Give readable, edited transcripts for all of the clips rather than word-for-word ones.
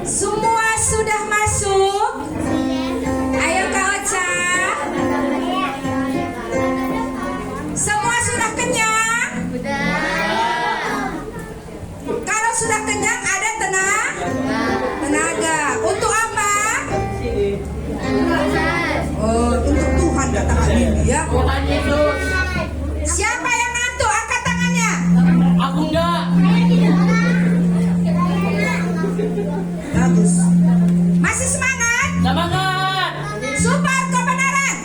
Semua sudah masuk? Ayo Kak Ocha. Semua sudah kenyang? Kalau sudah kenyang ada tenaga. Untuk apa? Oh, untuk Tuhan katakan ini ya. Siapa yang ngantuk? Angkat tangannya. Aku enggak. Bagus. Masih semangat? Semangat. Support kebenaran.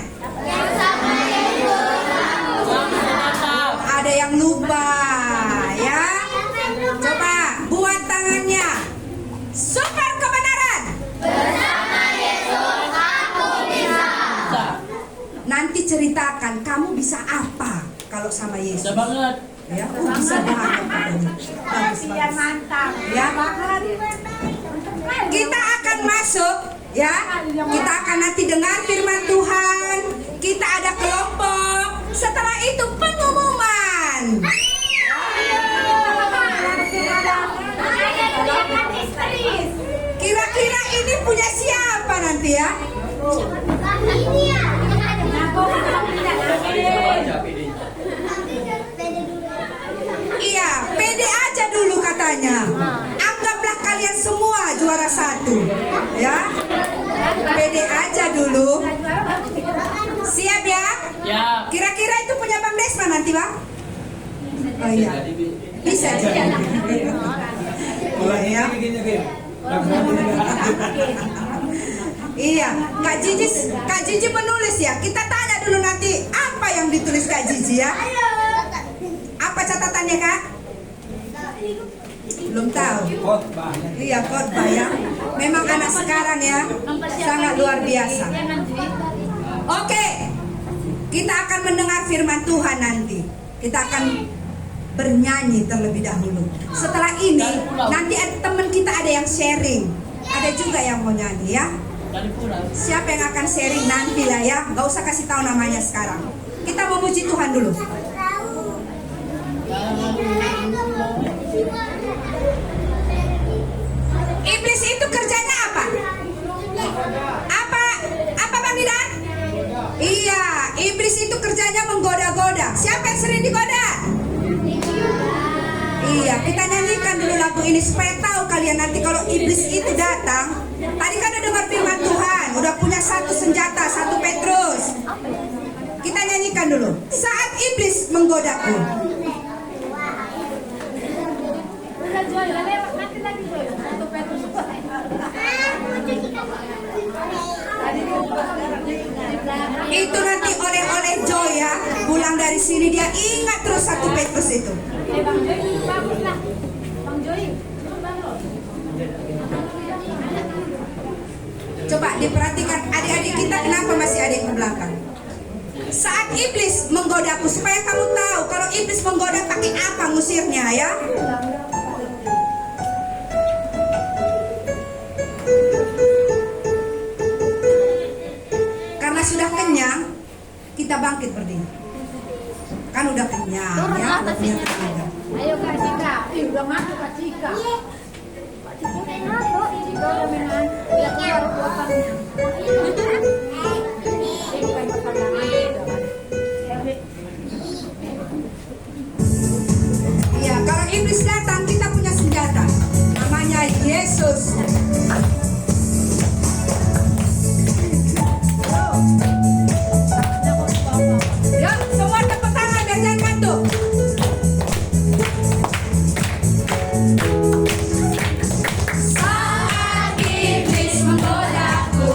Ada yang lupa ya. Coba buat tangannya. Support kebenaran. Nanti ceritakan kamu bisa apa kalau sama Yesus. Semangat. Ya, bisa banget katanya. Bagus, Mantap. Ya. Kita akan masuk ya. Kita akan nanti dengar firman Tuhan. Kita ada kelompok. Setelah itu pengumuman. Kira-kira ini punya siapa nanti ya? Iya, pede aja dulu katanya. Anggaplah kalian semua juara satu, ya. Pede aja dulu. Siap ya? Ya. Kira-kira itu punya Bang Desma nanti, Bang? Oh iya. Bisa jadi. Boleh ya? Iya, Kak Jiji menulis ya. Kita tanya dulu nanti apa yang ditulis Kak Jiji ya. Apa catatannya Kak? Belum tahu. Iya, khotbah ya. Memang anak sekarang ya sangat luar biasa. Oke, kita akan mendengar firman Tuhan nanti. Kita akan bernyanyi terlebih dahulu. Setelah ini nanti teman kita ada yang sharing. Ada juga yang mau nyanyi ya. Siapa yang akan sharing nanti lah ya. Gak usah kasih tahu namanya sekarang. Kita memuji Tuhan dulu. Iblis itu kerjanya apa? Apa Bang Didan? Iya, iblis itu kerjanya menggoda-goda. Siapa yang sering digoda? Iya, kita nyanyikan dulu lagu ini supaya tahu kalian nanti kalau iblis itu datang. Tadi kan udah dengar firman Tuhan, udah punya satu senjata, 1 Petrus. Kita nyanyikan dulu. Saat iblis menggodaku. Itu nanti oleh-oleh Joy ya. Pulang dari sini dia ingat terus 1 Petrus itu. Coba diperhatikan adik-adik kita kenapa masih ada yang ke belakang. Saat iblis menggodaku, supaya kamu tahu kalau iblis menggoda pakai apa ngusirnya ya. Karena sudah kenyang, kita bangkit berdiri. Kan udah kenyang ya, udah punya tenaga. Ayo Kak Cika, udah masuk Kak Cika. Kak Cika udah mainan. Dia keluar lapangnya. Iya, kalau iblis datang kita punya senjata. Namanya Yesus. Yuk, semua tepuk tangan biar jangan ngantuk. Saat iblis menggodaku,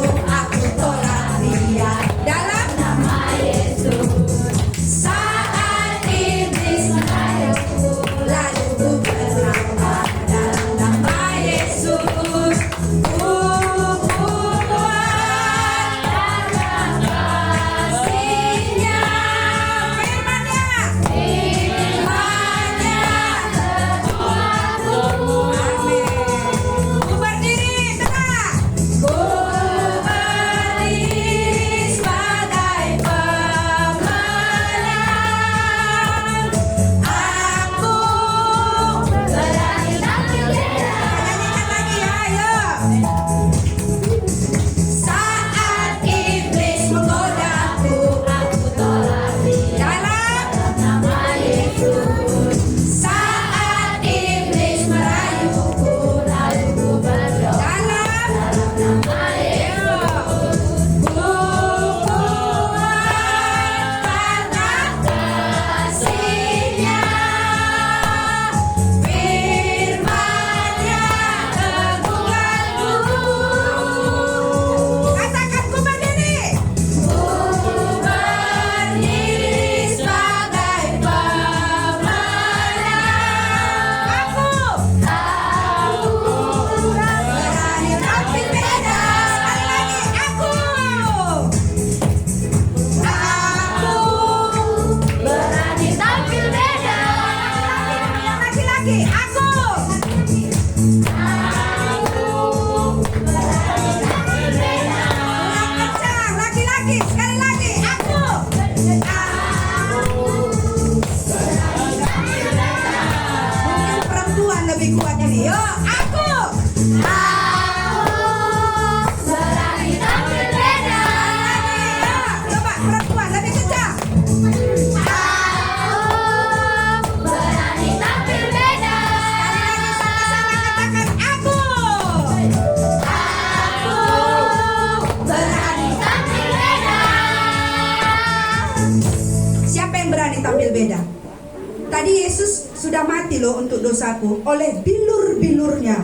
sudah mati loh untuk dosaku. Oleh bilur-bilurnya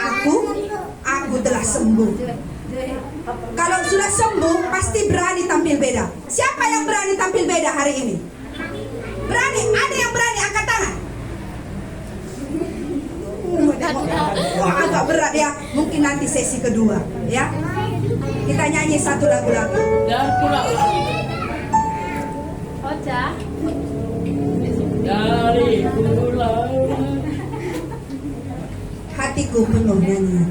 aku telah sembuh. Kalau sudah sembuh pasti berani tampil beda. Siapa yang berani tampil beda hari ini? Berani? Ada yang berani angkat tangan? Wah, agak berat ya. Mungkin nanti sesi kedua ya. Kita nyanyi satu lagu lagi. Dan pulang Ocha. dari pulau. Hatiku penuh nyanyian.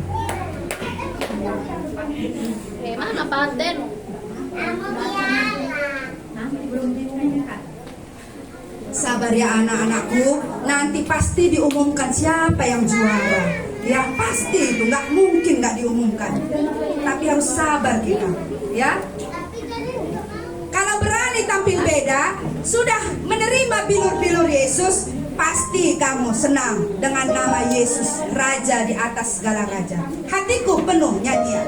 Mana paten? Sabar ya anak-anakku, nanti pasti diumumkan siapa yang juara. Ya pasti itu, nggak mungkin nggak diumumkan. Tapi harus sabar kita, ya. Kalau berani tampil beda, sudah menerima bilur-bilur Yesus, pasti kamu senang dengan nama Yesus, Raja di atas segala raja. Hatiku penuh nyanyian.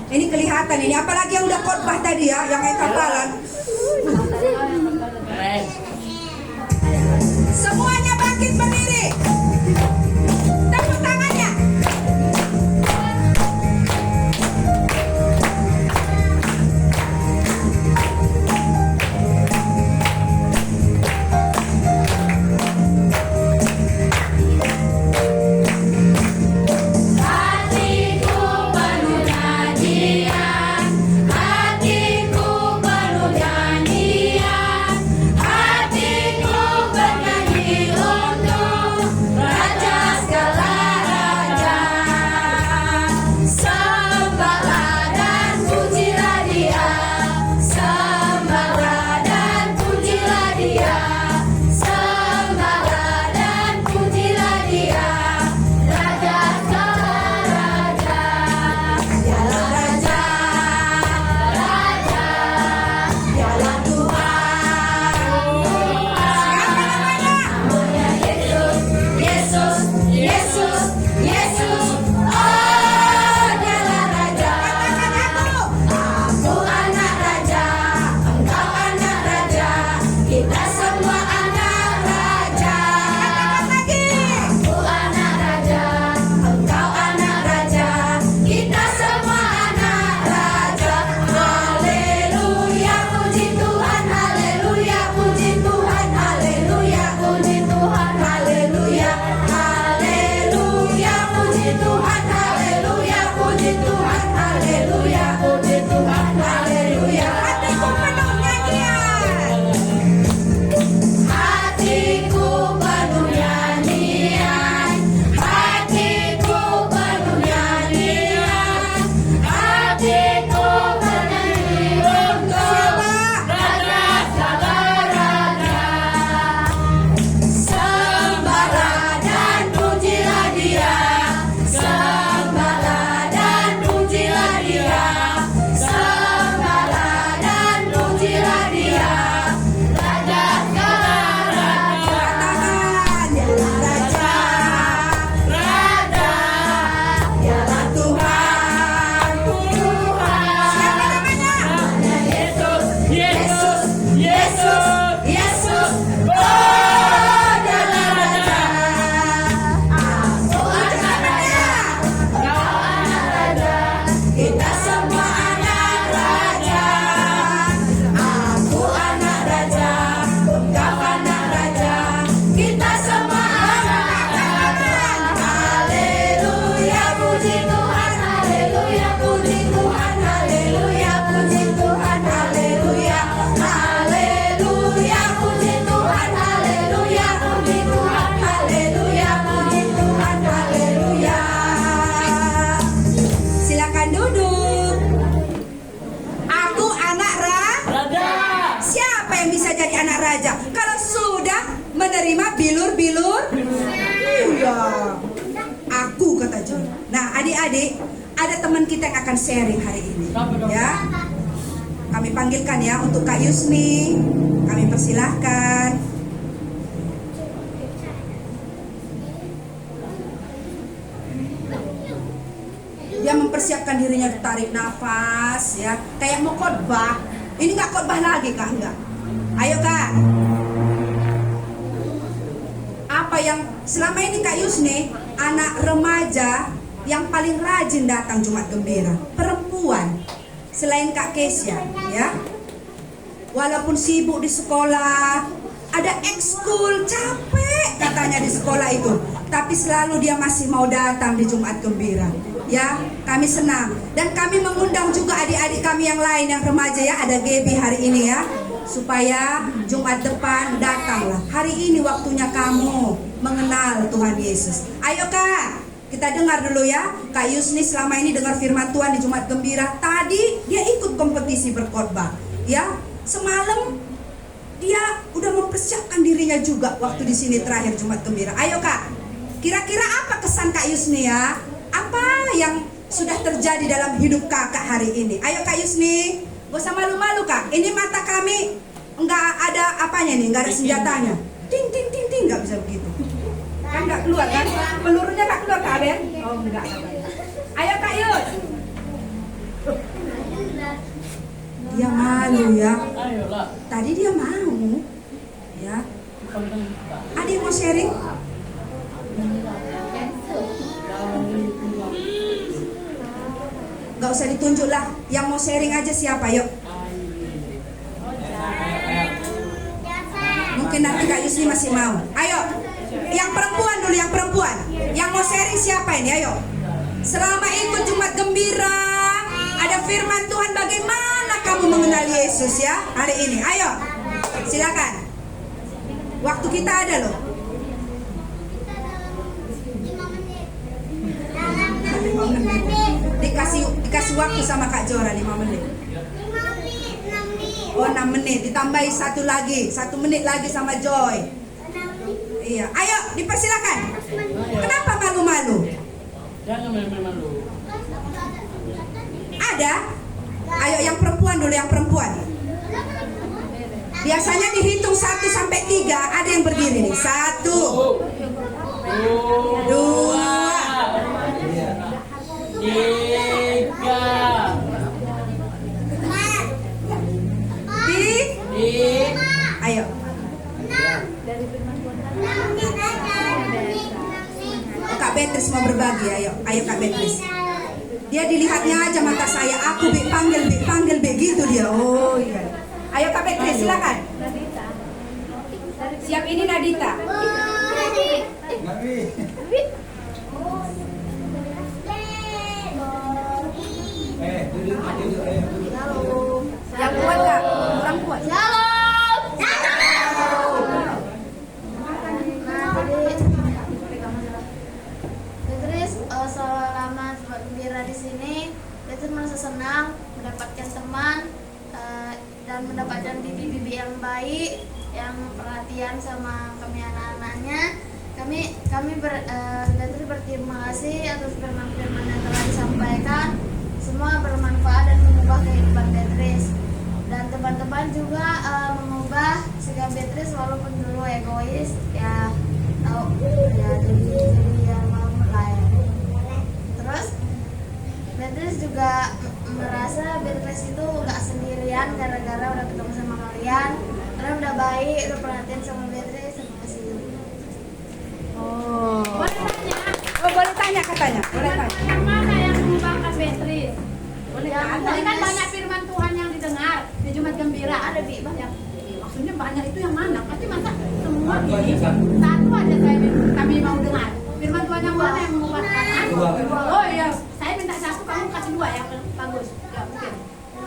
Ini kelihatan ini, apalagi yang udah khotbah tadi ya, yang kayak kapalan. Keren. Semuanya bangkit berdiri. Tepuk tangannya. Hatiku penuh nyanyian, hatiku penuh nyanyian, hatiku bernyanyi untuk Raja segala raja. Sembahlah dan pujilah Dia, sembahlah dan pujilah Dia, sembahlah dan pujilah Dia, Raja segala raja. Dialah Raja, Raja, Dialah Tuhan, Tuhan. Namanya Yesus, Yesus, Yesus, Yesus. Oh, Dialah Raja. Aku anak Raja, engkau anak Raja, kita semua anak Raja. Aku anak Raja, engkau anak Raja, kita semua anak Raja. Haleluya, puji Tuhan, haleluya, puji Tuhan, haleluya, puji Tuhan, haleluya, haleluya, puji Tuhan, haleluya, puji Tuhan, haleluya, puji Tuhan, haleluya. Hatiku penuh nyanyian. Hatiku penuh nyanyian, hatiku penuh nyanyian, hatiku bernyanyi untuk Raja segala raja. Sembahlah dan pujilah Dia, sembahlah dan pujilah Dia, sembahlah dan pujilah Dia, Raja segala raja. Dialah Raja, Raja, Dialah Tuhan, Tuhan. Siapa namanya? Namanya Yesus, Yesus, Yesus, Yesus. Oh, Dialah Raja. Aku anak Raja, kau anak Raja, kita semua anak Raja. Aku anak Raja, engkau anak Raja, kita semua anak Raja. Haleluya, puji Tuhan, haleluya, puji Tuhan, haleluya, puji Tuhan, haleluya, haleluya, puji Tuhan, haleluya, puji Tuhan, haleluya, puji Tuhan, haleluya. Silakan duduk. Aku anak Raja. Siapa yang bisa jadi anak raja? Kalau sudah menerima bilur-bilur, iya. Aku kata John. Nah, adik-adik, ada teman kita yang akan sharing hari ini, ya. Kami panggilkan ya untuk Kak Yusmi. Kami persilahkan. Dia mempersiapkan dirinya, tarik nafas ya, kayak mau khotbah. Ini nggak khotbah lagi Kak, enggak. Ayo Kak. yang selama ini Kak Yusni anak remaja yang paling rajin datang Jumat Gembira, perempuan selain Kak Kesia ya. Walaupun sibuk di sekolah, ada ekskul, capek katanya di sekolah itu, tapi selalu dia masih mau datang di Jumat Gembira. Ya, kami senang. Dan kami mengundang juga adik-adik kami yang lain yang remaja ya, ada Gaby hari ini ya, supaya Jumat depan datanglah. Hari ini waktunya kamu mengenal Tuhan Yesus. Ayo Kak, kita dengar dulu ya. Kak Yusni selama ini dengar firman Tuhan di Jumat Gembira. Tadi dia ikut kompetisi berkhotbah. Ya, semalam dia udah mempersiapkan dirinya juga waktu di sini terakhir Jumat Gembira. Ayo Kak, kira-kira apa kesan Kak Yusni ya? Apa yang sudah terjadi dalam hidup kakak hari ini? Ayo Kak Yusni, gak usah malu-malu Kak. Ini mata kami nggak ada apanya nih, nggak ada senjatanya. Ting ting ting ting, nggak bisa begitu. Kan nggak keluar kan? Pelurunya nggak keluar Kak Ben? Oh enggak. Ayo Kak Yus. Dia malu ya. Ayolah. Tadi dia mau ya. Ada yang mau sharing? Gak usah ditunjuk lah. Yang mau sharing aja siapa? Yuk. Mungkin nanti Kak Yusni masih mau. Ayo. Yang perempuan dulu, yang perempuan. Yang mau sharing siapa ini? Ayo. Selama ikut Jumat Gembira, ada firman Tuhan, bagaimana kamu mengenal Yesus ya hari ini? Ayo. Silakan. Waktu kita ada loh. 5 menit. Dikasih waktu sama Kak Jora 5 menit. Oh 6 menit, ditambahi 1 lagi, 1 menit lagi sama Joy. Iya, ayo dipersilakan. Kenapa malu-malu? Jangan malu-malu. Ada? Ayo yang perempuan dulu, yang perempuan. Biasanya dihitung 1 sampai 3, ada yang berdiri nih. 1 2 3 Ayo. Oh, Kak Beatrice mau berbagi, ayo. Ayo Kak Beatrice. Dia dilihatnya aja mata saya, aku panggil gitu dia. Oh iya. Ayo Kak Beatrice silakan. Siap, ini Nadita. Yang kuat Kak, orang kuat. Beatrice selama Jumat Gembira di sini, Beatrice merasa senang mendapatkan teman dan mendapatkan bibi-bibi yang baik, yang perhatian sama kami anak-anaknya. Beatrice berterima kasih atas firman-firman yang telah disampaikan. Semua bermanfaat dan mengubah kehidupan Beatrice. Dan teman-teman juga mengubah sikap Beatrice walaupun dulu egois, ya tahu ya jadi yang mau mulai. Terus Beatrice juga merasa Beatrice itu nggak sendirian gara-gara udah ketemu sama kalian. Kalian udah baik, udah perhatian sama Beatrice. Terima kasih. Oh. Boleh tanya? Oh, boleh tanya katanya. Boleh tanya. Yang mana yang mengubahkan Beatrice? Boleh Yang tanya. tadi kan banyak firman Tuhan yang didengar di Jumat Gembira, ada banyak. Maksudnya banyak itu yang mana? Pasti masa semua ini satu aja kami mau dengar. Firman Tuhan yang mana yang mengubahkan? Oh iya, saya minta satu, kamu kasih 2 yang bagus. Ya mungkin.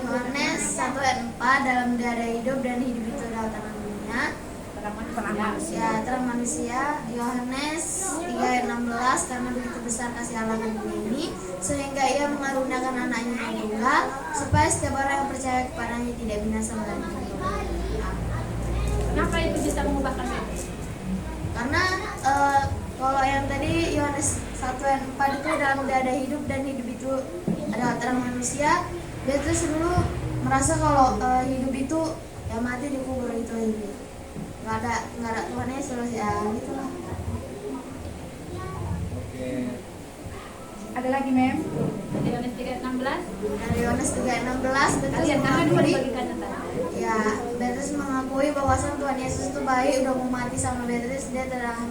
Yohanes 1 ayat 4, dalam dia ada hidup dan hidup itu adalah terang dunia. Terang manusia. Yohanes 3 ayat 16, karena begitu besar kasih Allah ke dunia ini sehingga ia mengaruniakan anaknya yang tunggal supaya setiap orang yang percaya kepadanya tidak binasa melainkan hidup. Kenapa itu bisa mengubahkan Beatrice? Karena kalau yang tadi Yohanes 1 ayat 4 itu dalam dia ada hidup dan hidup itu adalah terang manusia. Beatrice dulu merasa kalau hidup itu ya mati dikubur itu aja. Nggak ada Tuhan Yesus ya gitulah. Ada lagi, Mem? Dari Yohanes 3:16. Dari Yohanes 3:16 Beatrice Beatrice mengakui bahwasan Tuhan Yesus itu baik, udah mau mati sama Beatrice, dia telah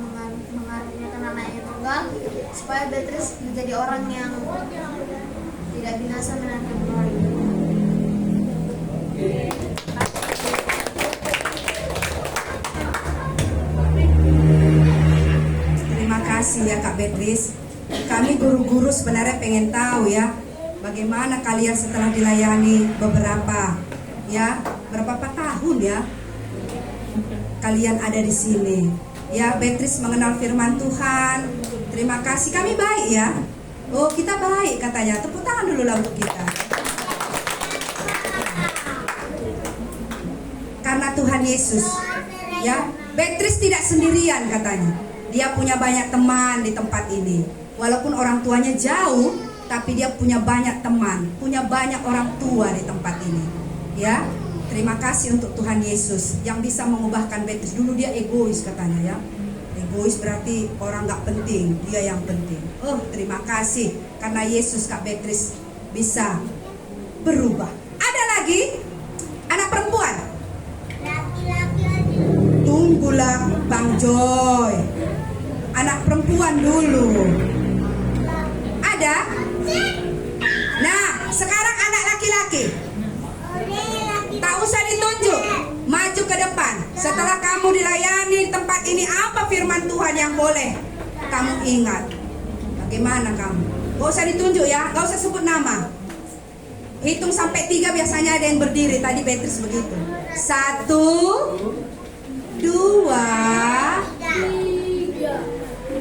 Semoga supaya Beatrice menjadi orang yang tidak binasa melainkan berharga. Terima kasih ya Kak Beatrice. Kami guru-guru sebenarnya pengen tahu ya, bagaimana kalian setelah dilayani berapa tahun ya kalian ada di sini. Ya, Beatrice mengenal firman Tuhan. Terima kasih, kami baik ya. Oh, kita baik katanya. Tepuk tangan dulu lah untuk kita. Karena Tuhan Yesus, ya, Beatrice tidak sendirian katanya. Dia punya banyak teman di tempat ini. Walaupun orang tuanya jauh, tapi dia punya banyak teman, punya banyak orang tua di tempat ini. Ya, terima kasih untuk Tuhan Yesus yang bisa mengubahkan Beatrice. Dulu dia egois katanya ya. Egois berarti orang gak penting, dia yang penting. Oh, terima kasih karena Yesus Kak Beatrice bisa berubah. Ada lagi anak perempuan? Tunggulah Bang Joy. Anak perempuan dulu. Ada? Nah, sekarang anak laki-laki. Tak usah ditunjuk, maju ke depan. Setelah kamu dilayani di tempat ini, apa firman Tuhan yang boleh kamu ingat? Bagaimana kamu? Gak usah ditunjuk ya, gak usah sebut nama. Hitung sampai 3, biasanya ada yang berdiri. Tadi Beatrice begitu. 1, 2,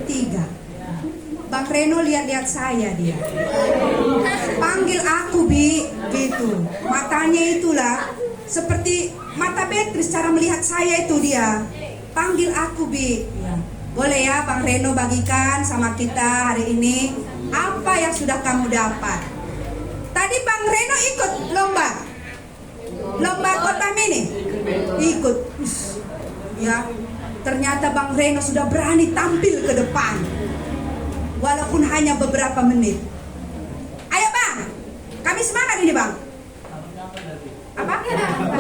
3. Bang Reno lihat-lihat saya dia. Panggil aku Bi, gitu. Matanya itulah seperti mata Beatrice, cara melihat saya itu dia. Panggil aku Bi. Ya. Boleh ya Bang Reno bagikan sama kita hari ini apa yang sudah kamu dapat. Tadi Bang Reno ikut lomba kota mini. Ikut. Ya. Ternyata Bang Reno sudah berani tampil ke depan. Walaupun hanya beberapa menit. Ayo Bang, kami semangat ini Bang. Apa?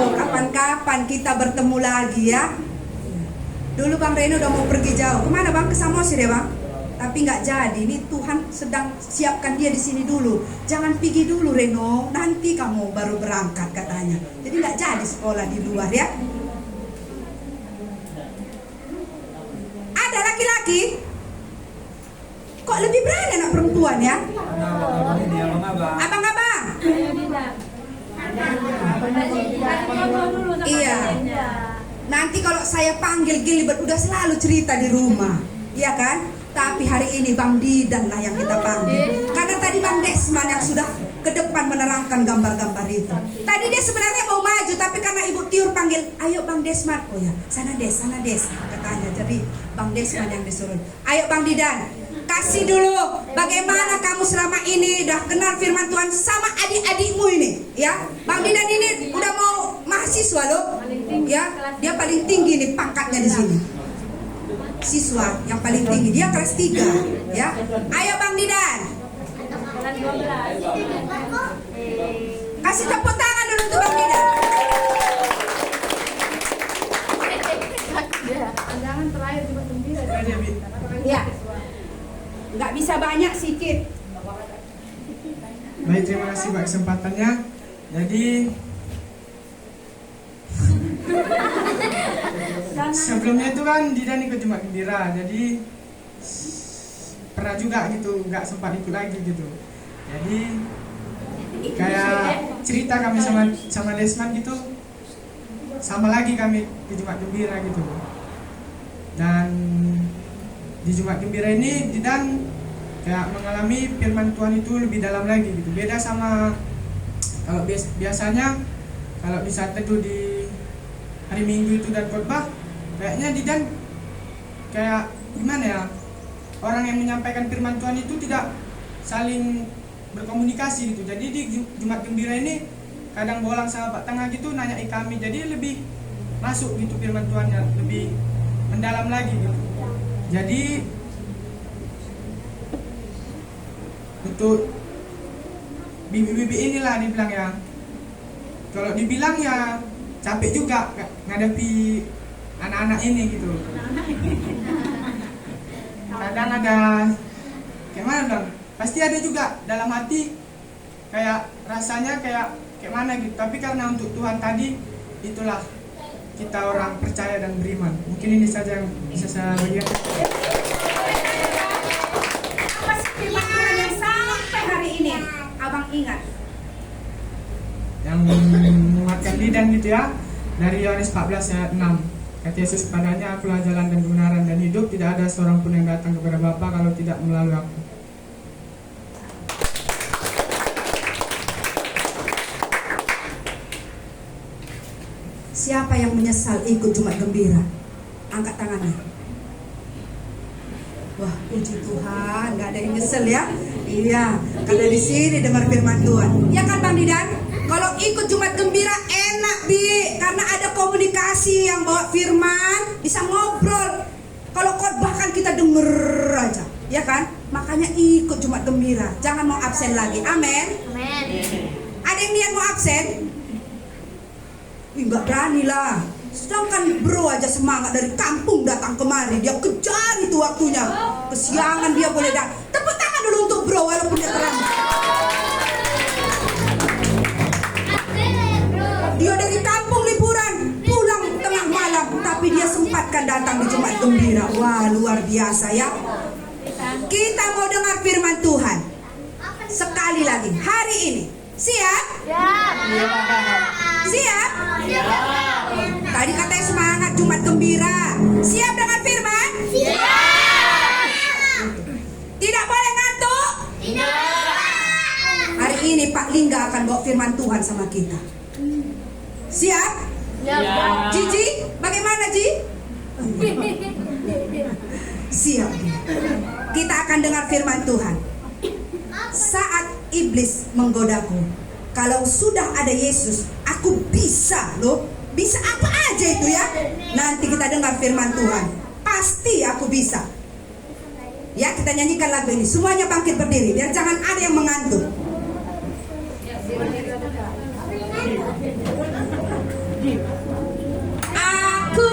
Oh, kapan-kapan kita bertemu lagi ya. Dulu Bang Reno udah mau pergi jauh. Kemana Bang? Ke Samosir ya Bang? Tapi nggak jadi. Ini Tuhan sedang siapkan dia di sini dulu. Jangan pergi dulu Reno. Nanti kamu baru berangkat katanya. Jadi nggak jadi sekolah di luar ya. Ada laki-laki? Kok lebih berani anak perempuan ya? Abang-abang. Iya. Nanti kalau saya panggil Gilbert udah selalu cerita di rumah, iya kan? Tapi hari ini Bang Didan lah yang kita panggil. Karena tadi Bang Desman yang sudah ke depan menerangkan gambar-gambar itu. Tadi dia sebenarnya mau maju, tapi karena Ibu Tiur panggil, ayo Bang Desman. Oh ya, sana Des katanya. Jadi Bang Desman yang disuruh. Ayo Bang Didan. Kasih dulu bagaimana kamu selama ini udah kenal firman Tuhan sama adik-adikmu ini ya. Bang Didan ini udah mau mahasiswa loh ya. Dia paling tinggi nih pangkatnya di sini. Siswa yang paling tinggi, dia kelas 3 ya. Ayo Bang Didan. Kasih tepuk tangan dulu untuk Bang Didan. Jangan terakhir cuma gembira. Ya. Nggak bisa banyak, sedikit. Baik, terima kasih buat kesempatannya. Jadi sebelumnya itu kan Didan ikut Jumat Gembira. Jadi pernah juga gitu, nggak sempat ikut lagi gitu. Jadi kayak cerita kami sama Desman gitu, sama lagi kami di Jumat Gembira gitu. Dan di Jumat Gembira ini Didan kayak mengalami firman Tuhan itu lebih dalam lagi gitu. Beda sama kalau biasanya kalau di saat teduh di hari Minggu itu dan khotbah, kayaknya Didan kayak gimana ya, orang yang menyampaikan firman Tuhan itu tidak saling berkomunikasi gitu. Jadi di Jumat Gembira ini kadang bolang sama Pak Tengah gitu nanyai kami, jadi lebih masuk gitu firman Tuhannya, lebih mendalam lagi gitu. Jadi untuk bibi-bibi inilah dibilang ya, kalau dibilang ya capek juga ngadepi anak-anak ini gitu. kadang ada kayak mana dong, pasti ada juga dalam hati kayak rasanya kayak mana gitu, tapi karena untuk Tuhan tadi itulah kita orang percaya dan beriman. Mungkin ini saja yang bisa saya bagikan. Apa sih firman Tuhan yang sampai hari ini abang ingat? Yang menguatkan lidah gitu ya, dari Yohanes 14 ayat 6. Kata Yesus kepadanya, akulah jalan dan kebenaran dan hidup, tidak ada seorang pun yang datang kepada Bapa kalau tidak melalui aku. Siapa yang menyesal ikut Jumat Gembira? Angkat tangannya. Wah, puji Tuhan, nggak ada yang nyesel ya. Iya, karena di sini dengar firman Tuhan. Ya kan Bang Didan? Kalau ikut Jumat Gembira enak Bi, karena ada komunikasi yang bawa firman, bisa ngobrol. Kalau khotbah kan kita denger aja, ya kan? Makanya ikut Jumat Gembira, jangan mau absen lagi. Amin. Amin. Ada yang niat mau absen? Nggak berani lah. Sedangkan bro aja semangat dari kampung datang kemari, dia kejar itu waktunya. Kesiangan dia boleh datang. Tepuk tangan dulu untuk bro walaupun dia terlambat. Dia dari kampung liburan pulang tengah malam, tapi dia sempatkan datang di Jumat Gembira. Wah, luar biasa ya. Kita mau dengar firman Tuhan sekali lagi hari ini. Siap? Siap? Tadi katanya semangat Jumat Gembira. Siap dengan firman? Siap. Tidak boleh ngantuk? Tidak. Hari ini Pak Lingga akan bawa firman Tuhan sama kita. Siap? Cici, bagaimana Ci? Siap. Kita akan dengar firman Tuhan. Saat iblis menggodaku, kalau sudah ada Yesus, aku bisa loh. Bisa apa aja itu ya. Nanti kita dengar firman Tuhan. Pasti aku bisa. Ya, kita nyanyikan lagu ini. Semuanya bangkit berdiri, biar jangan ada yang mengantuk. Aku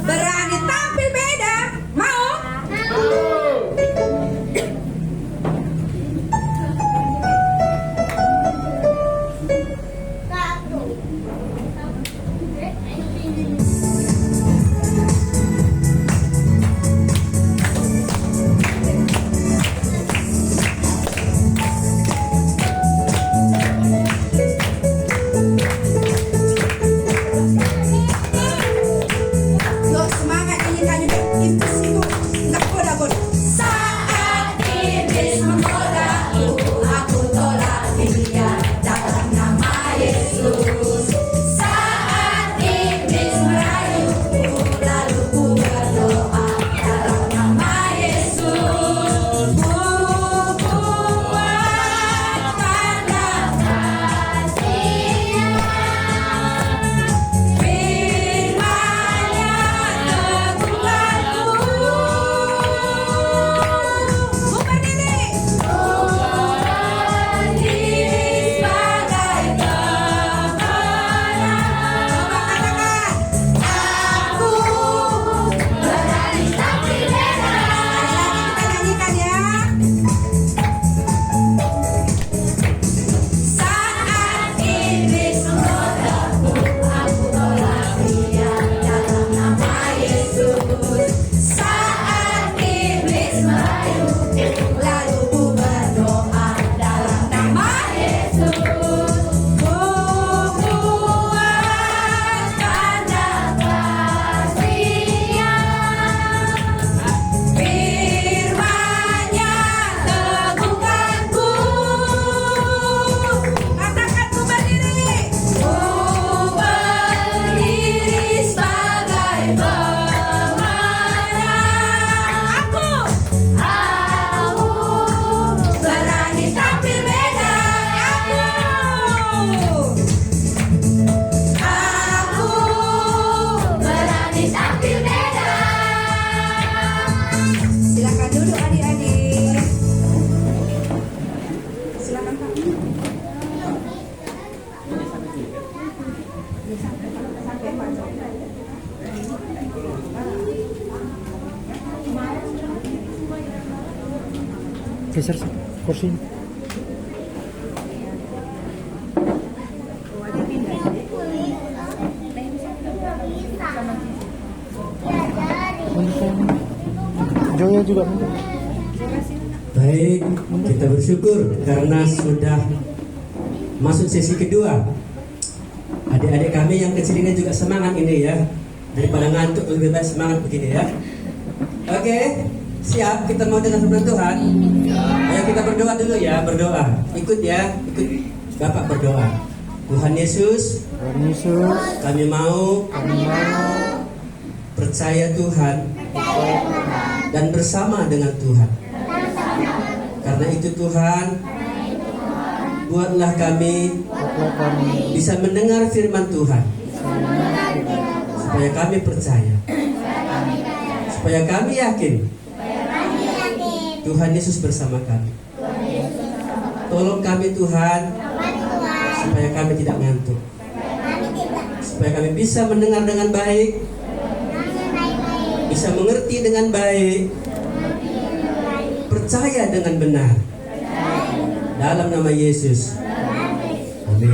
berani tampil beda. Mau? Geser kursi. Joya juga. Baik, kita bersyukur karena sudah masuk sesi kedua. Adik-adik kami yang kecil ini juga semangat ini ya. Daripada ngantuk lebih baik semangat begini ya. Oke, siap, kita mau dengar firman Tuhan. Ayo kita berdoa dulu ya, berdoa. Ikut ya, ikut Bapak berdoa. Tuhan Yesus, kami mau percaya Tuhan dan bersama dengan Tuhan. Karena itu Tuhan, buatlah kami bisa mendengar firman Tuhan, supaya kami percaya, supaya kami yakin Tuhan Yesus bersama kami. Tolong kami Tuhan, supaya kami tidak ngantuk, supaya kami bisa mendengar dengan baik, bisa mengerti dengan baik, percaya dengan benar. Dalam nama Yesus. Amin.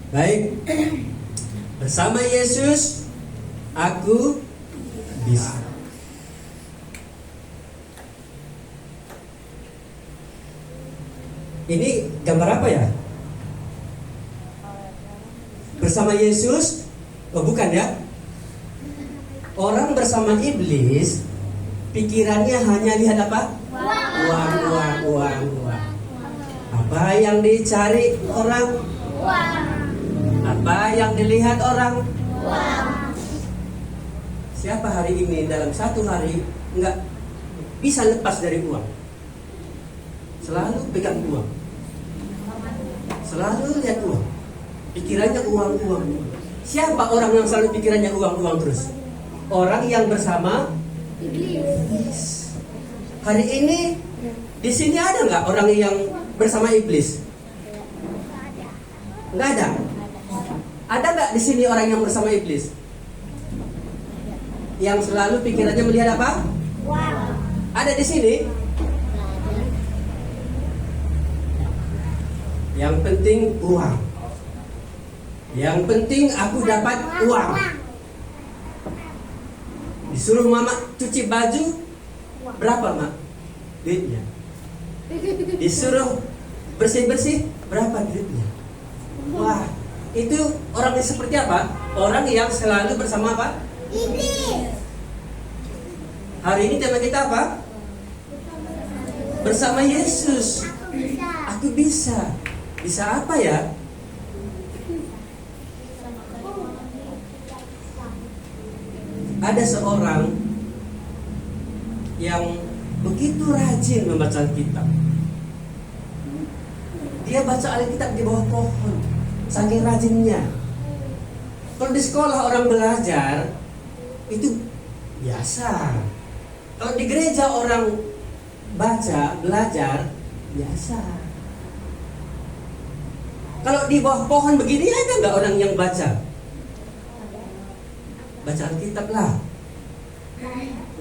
Baik. Bersama Yesus aku bisa. Ini gambar apa ya? Bersama Yesus? Oh bukan ya? Orang bersama iblis, pikirannya hanya lihat apa? Uang. Apa yang dicari orang? Apa yang dilihat orang? Siapa hari ini dalam satu hari nggak bisa lepas dari uang? Selalu pegang uang, selalu lihat uang, pikirannya uang. Siapa orang yang selalu pikirannya uang terus? Orang yang bersama iblis. Hari ini di sini ada nggak orang yang bersama iblis? Nggak ada. Ada nggak di sini orang yang bersama iblis? Yang selalu pikirannya melihat apa? Ada di sini? Yang penting uang. Yang penting aku dapat uang. Disuruh mama cuci baju, berapa mak? Duitnya. Disuruh bersih-bersih, berapa duitnya? Wah, itu orang yang seperti apa? Orang yang selalu bersama apa? Iblis. Hari ini tema kita apa? Bersama Yesus. Aku bisa. Bisa apa ya? Ada seorang yang begitu rajin membaca Alkitab. Dia baca Alkitab di bawah pohon, saking rajinnya. Kalau di sekolah orang belajar itu biasa. Kalau di gereja orang belajar biasa. Kalau di bawah pohon begini ada nggak orang yang baca? Baca Alkitab lah.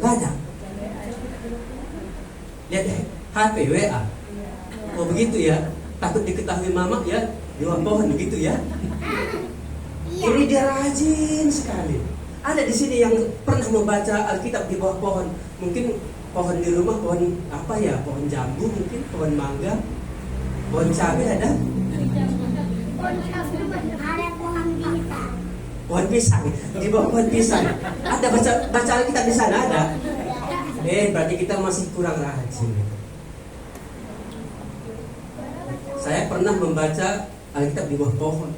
Nggak ada. Lihat deh, HP, WA. Oh begitu ya. Takut diketahui mama ya. Di bawah pohon begitu ya. Ini dia rajin sekali. Ada di sini yang pernah membaca Alkitab di bawah pohon. Mungkin pohon di rumah, pohon apa ya? Pohon jambu mungkin, pohon mangga, pohon cabai ada. Ada pohon pisang. Pohon pisang, di bawah pohon pisang. Ada baca Alkitab di sana ada. Berarti kita masih kurang rajin. Saya pernah membaca Alkitab di bawah pohon.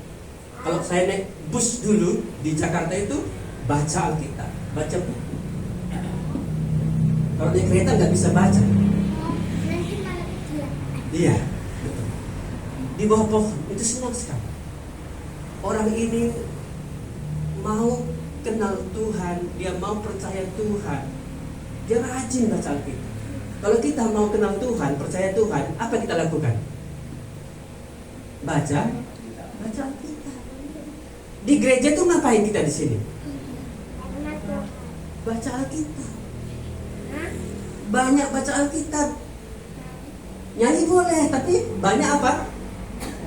Kalau saya naik bus dulu di Jakarta itu baca Alkitab, baca buku. Kalau di kereta nggak bisa baca. Iya, betul. Di bawah pohon itu senang sekali. Orang ini mau kenal Tuhan, dia mau percaya Tuhan, dia rajin baca Alkitab. Kalau kita mau kenal Tuhan, percaya Tuhan, apa kita lakukan? Baca Alkitab. Di gereja tuh ngapain kita di sini? Baca Alkitab. Banyak baca Alkitab. Nyanyi boleh, tapi banyak apa?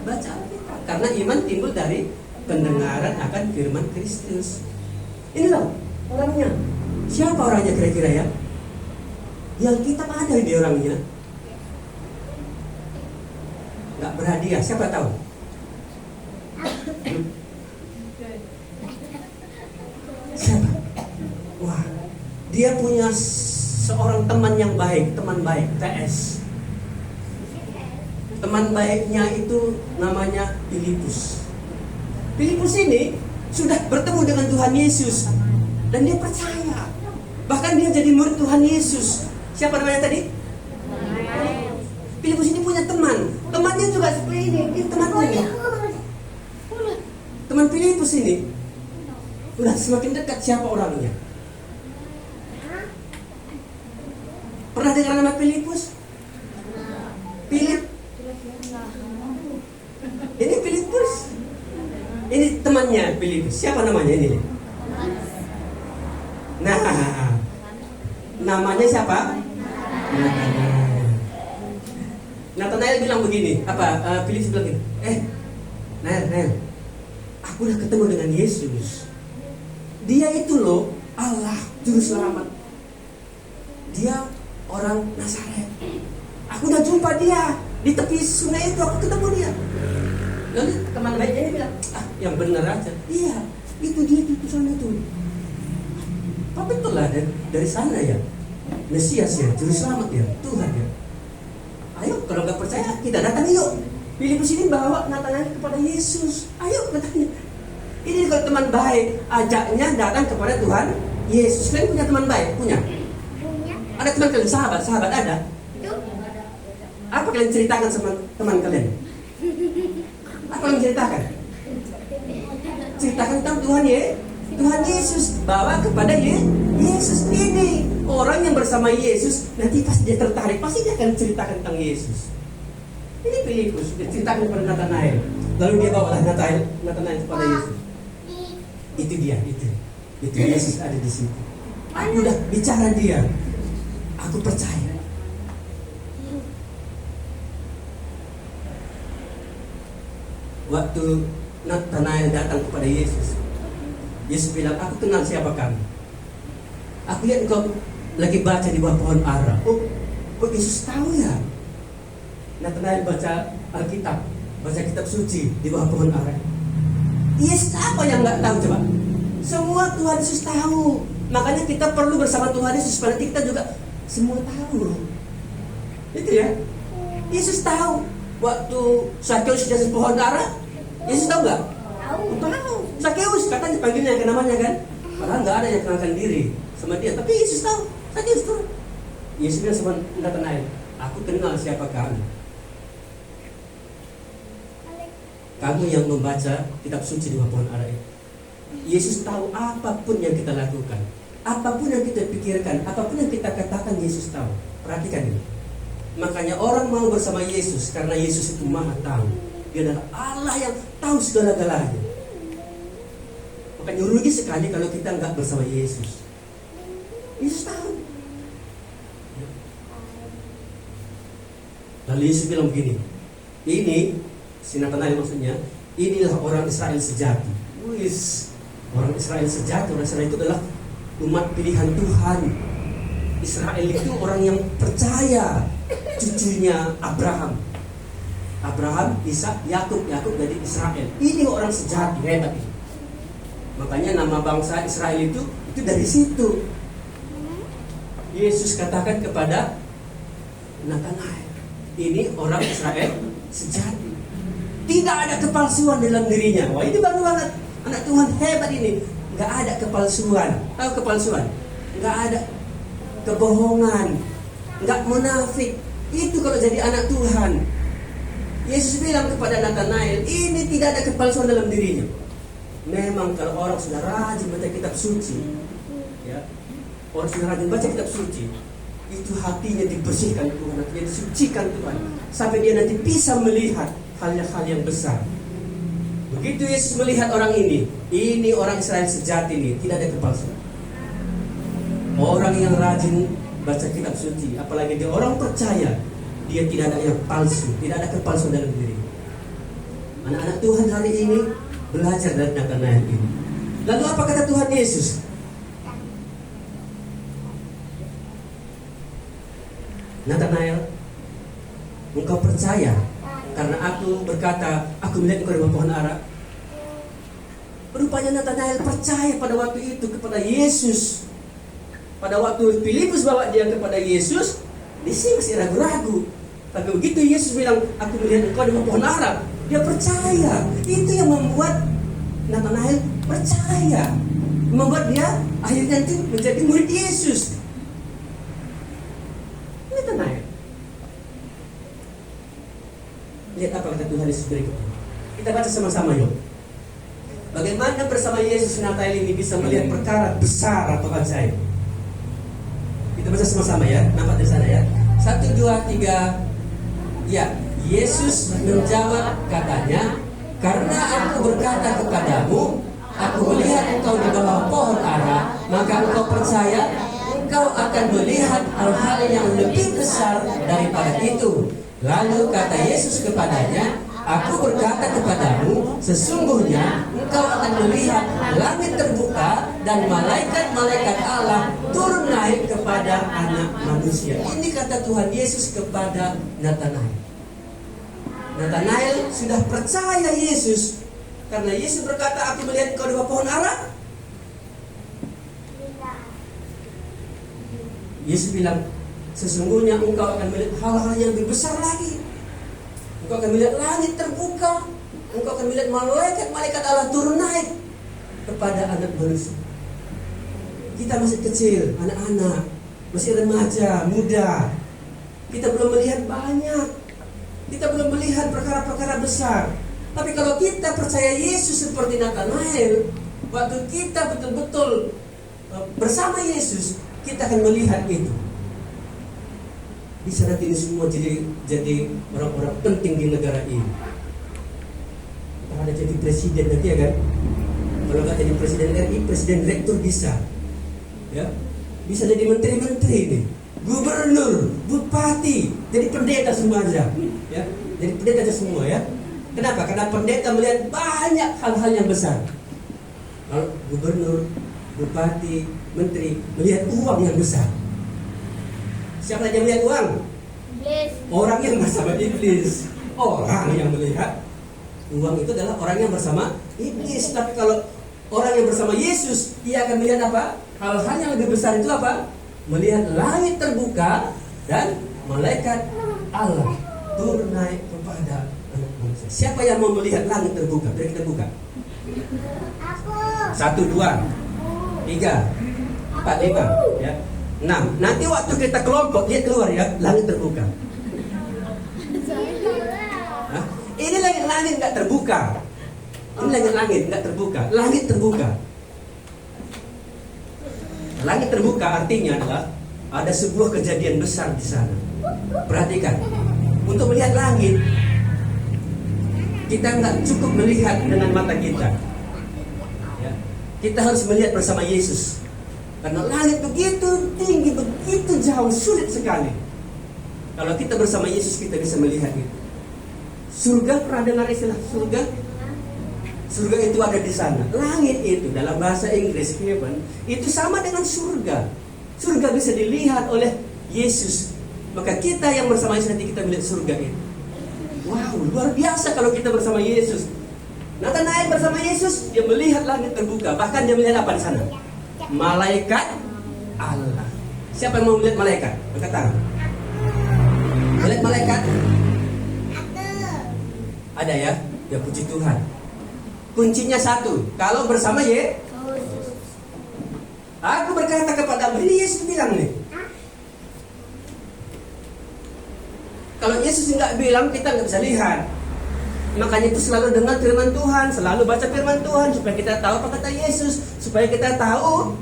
Baca Alkitab. Karena iman timbul dari pendengaran akan firman Kristus. Ini loh orangnya. Siapa orangnya kira-kira ya? Di Alkitab ada ini orangnya. Gak berhadiah, siapa tahu? Siapa? Wah, dia punya seorang teman yang baik, teman baik, TS. Teman baiknya itu namanya Filipus. Filipus ini sudah bertemu dengan Tuhan Yesus dan dia percaya. Bahkan dia jadi murid Tuhan Yesus. Siapa namanya tadi? Filipus ini punya teman. Temannya juga seperti ini temannya. Teman Filipus ini udah semakin dekat. Siapa orangnya? Pernah dengar nama Filipus? Filip. Ini Filipus. Ini temannya Filipus. Siapa namanya ini? Nah, namanya siapa? Nathanael bilang begini, Filipus bilang gini, Nael, aku udah ketemu dengan Yesus. Dia itu loh Allah Juru Selamat. Dia orang Nazaret. Aku udah jumpa dia di tepi sungai itu, aku ketemu dia. Lalu teman baiknya ini bilang, yang benar aja. Iya, itu dia di sana itu. Apa betul lah dari sana ya? Mesias ya, Juru Selamat ya, Tuhan ya. Ayo, kalau nggak percaya kita datang yuk. Filipus ini bawa Nathanael kepada Yesus. Ayo katanya. Ini kalau teman baik, ajaknya datang kepada Tuhan Yesus. Kalian punya teman baik? Punya? Ada teman kalian, sahabat ada? Apa kalian ceritakan sama teman kalian? Apa kalian ceritakan? Ceritakan tentang Tuhan Yesus. Bawa kepada Yesus ini. Orang yang bersama Yesus, nanti pas dia tertarik, pasti dia akan ceritakan tentang Yesus. Ini Filipus, dia ceritakan kepada Nathanael. Lalu dia bawa Nathanael kepada Yesus. Itu dia, itu Yesus ada di situ. Aku udah bicara dia. Aku percaya. Waktu Nathanael datang kepada Yesus, Yesus bilang, aku kenal siapa kamu. Aku lihat engkau lagi baca di bawah pohon ara. Oh Yesus tahu ya. Nathanael baca Alkitab, baca kitab suci di bawah pohon ara. Yesus apa yang nggak tahu coba? Semua Tuhan Yesus tahu. Makanya kita perlu bersama Tuhan Yesus supaya kita juga semua tahu. Itu ya. Yesus tahu. Waktu Sakeus di atas pohon ara, Yesus tahu nggak? Tahu. Sakeus katanya panggilnya ke namanya kan. Padahal nggak ada yang kenalkan diri sama dia. Tapi Yesus tahu. Sakeus tahu. Yesus bilang sama Nathanael, aku kenal siapa kamu. Kamu yang membaca kitab suci di bawah pohon ara itu. Yesus tahu apapun yang kita lakukan, apapun yang kita pikirkan, apapun yang kita katakan, Yesus tahu. Perhatikan ini. Makanya orang mau bersama Yesus karena Yesus itu Maha tahu. Dia adalah Allah yang tahu segala-galanya. Makanya rugi sekali kalau kita nggak bersama Yesus. Yesus tahu. Lalu Yesus bilang begini, ini si Nathanael maksudnya, inilah orang Israel sejati. Orang Israel sejati, orang Israel itu adalah umat pilihan Tuhan. Israel itu orang yang percaya, cucunya Abraham, Ishak, Yakub dari Israel. Ini orang sejati, hebat. Makanya nama bangsa Israel itu dari situ. Yesus katakan kepada Nathanael, ini orang Israel sejati. Tidak ada kepalsuan dalam dirinya. Wah, ini baru banget. Anak Tuhan hebat ini. Gak ada kepalsuan. Tahu kepalsuan? Gak ada kebohongan. Gak munafik. Itu kalau jadi anak Tuhan. Yesus bilang kepada Nathanael, ini tidak ada kepalsuan dalam dirinya. Memang kalau orang sudah rajin baca kitab suci, ya, orang sudah rajin baca kitab suci, itu hatinya dibersihkan Tuhan, hatinya disucikan Tuhan, sampai dia nanti bisa melihat hal-hal yang besar. Begitu Yesus melihat orang ini orang Israel sejati ini, tidak ada kepalsuan. Orang yang rajin baca kitab suci, apalagi dia orang percaya, dia tidak ada yang palsu, tidak ada kepalsuan dalam diri. Anak-anak Tuhan hari ini belajar dari Nathanael ini. Lalu apa kata Tuhan Yesus? Nathanael, engkau percaya karena aku berkata, aku melihat engkau di bawah pohon ara. Rupanya Nathanael percaya pada waktu itu kepada Yesus. Pada waktu Filipus bawa dia kepada Yesus, dia masih ragu-ragu. Tapi begitu Yesus bilang, aku melihat engkau di bawah pohon ara, dia percaya. Itu yang membuat Nathanael percaya, membuat dia akhirnya nanti menjadi murid Yesus. Nathanael. Lihat apa kata Tuhan Yesus berikutnya. Kita baca sama-sama yuk. Bagaimana bersama Yesus Nathanael ini bisa melihat perkara besar atau ajaib. Kita baca sama-sama ya. Nampak di sana ya. 1, 2, 3. Ya, Yesus menjawab katanya, karena aku berkata kepadamu, aku melihat engkau di bawah pohon ara, maka engkau percaya, engkau akan melihat hal-hal yang lebih besar daripada itu. Lalu kata Yesus kepadanya, aku berkata kepadamu, sesungguhnya engkau akan melihat langit terbuka dan malaikat-malaikat Allah turun naik kepada anak manusia. Ini kata Tuhan Yesus kepada Nathanael. Nathanael sudah percaya Yesus karena Yesus berkata, aku melihat engkau di bawah pohon ara. Yesus bilang, sesungguhnya engkau akan melihat hal-hal yang lebih besar lagi. Engkau akan melihat langit terbuka. Engkau akan melihat malaikat-malaikat Allah turun naik kepada anak manusia. Kita masih kecil, anak-anak, masih remaja, muda. Kita belum melihat banyak. Kita belum melihat perkara-perkara besar. Tapi kalau kita percaya Yesus seperti Nathanael, waktu kita betul-betul bersama Yesus, kita akan melihat itu. Bisa nanti ini semua jadi orang-orang penting di negara ini. Kita ada jadi presiden nanti ya kan? Kalau nggak jadi presiden RI, presiden rektor bisa, ya, bisa jadi menteri-menteri ini, gubernur, bupati, jadi pendeta semua aja, ya, jadi pendeta aja semua ya. Kenapa? Karena pendeta melihat banyak hal-hal yang besar. Kalau gubernur, bupati, menteri melihat uang yang besar. Siapa saja melihat uang? Iblis. Orang yang bersama iblis. Orang yang melihat uang itu adalah orang yang bersama iblis. Tapi kalau orang yang bersama Yesus, dia akan melihat apa? Hal-hal yang lebih besar itu apa? Melihat langit terbuka dan malaikat Allah turun naik kepada anak manusia. Siapa yang mau melihat langit terbuka? Biar kita buka. Aku. 1, 2, 3, 4, 5, ya. 6. Nanti waktu kita kelompok dia keluar ya, langit terbuka. Hah? Ini langit nggak terbuka. Ini langit nggak terbuka. Langit terbuka. Langit terbuka artinya adalah ada sebuah kejadian besar di sana. Perhatikan, untuk melihat langit kita nggak cukup melihat dengan mata kita. Ya. Kita harus melihat bersama Yesus. Karena langit begitu tinggi, begitu jauh, sulit sekali. Kalau kita bersama Yesus, kita bisa melihat itu. Surga, pernah dengar istilah surga? Surga itu ada di sana. Langit itu dalam bahasa Inggris, heaven, itu sama dengan surga. Surga bisa dilihat oleh Yesus. Maka kita yang bersama Yesus nanti kita melihat surga itu. Wow, luar biasa kalau kita bersama Yesus. Nathanael bersama Yesus, dia melihat langit terbuka. Bahkan dia melihat apa di sana? Malaikat Allah. Siapa yang mau melihat malaikat? Angkat tangan. Melihat malaikat? Ada ya? Ya puji Tuhan. Kuncinya satu. Kalau bersama Yesus. Aku berkata kepadamu, ini Yesus bilang nih. Kalau Yesus nggak bilang, kita nggak bisa lihat. Makanya itu selalu dengar firman Tuhan, selalu baca firman Tuhan supaya kita tahu apa kata Yesus, supaya kita tahu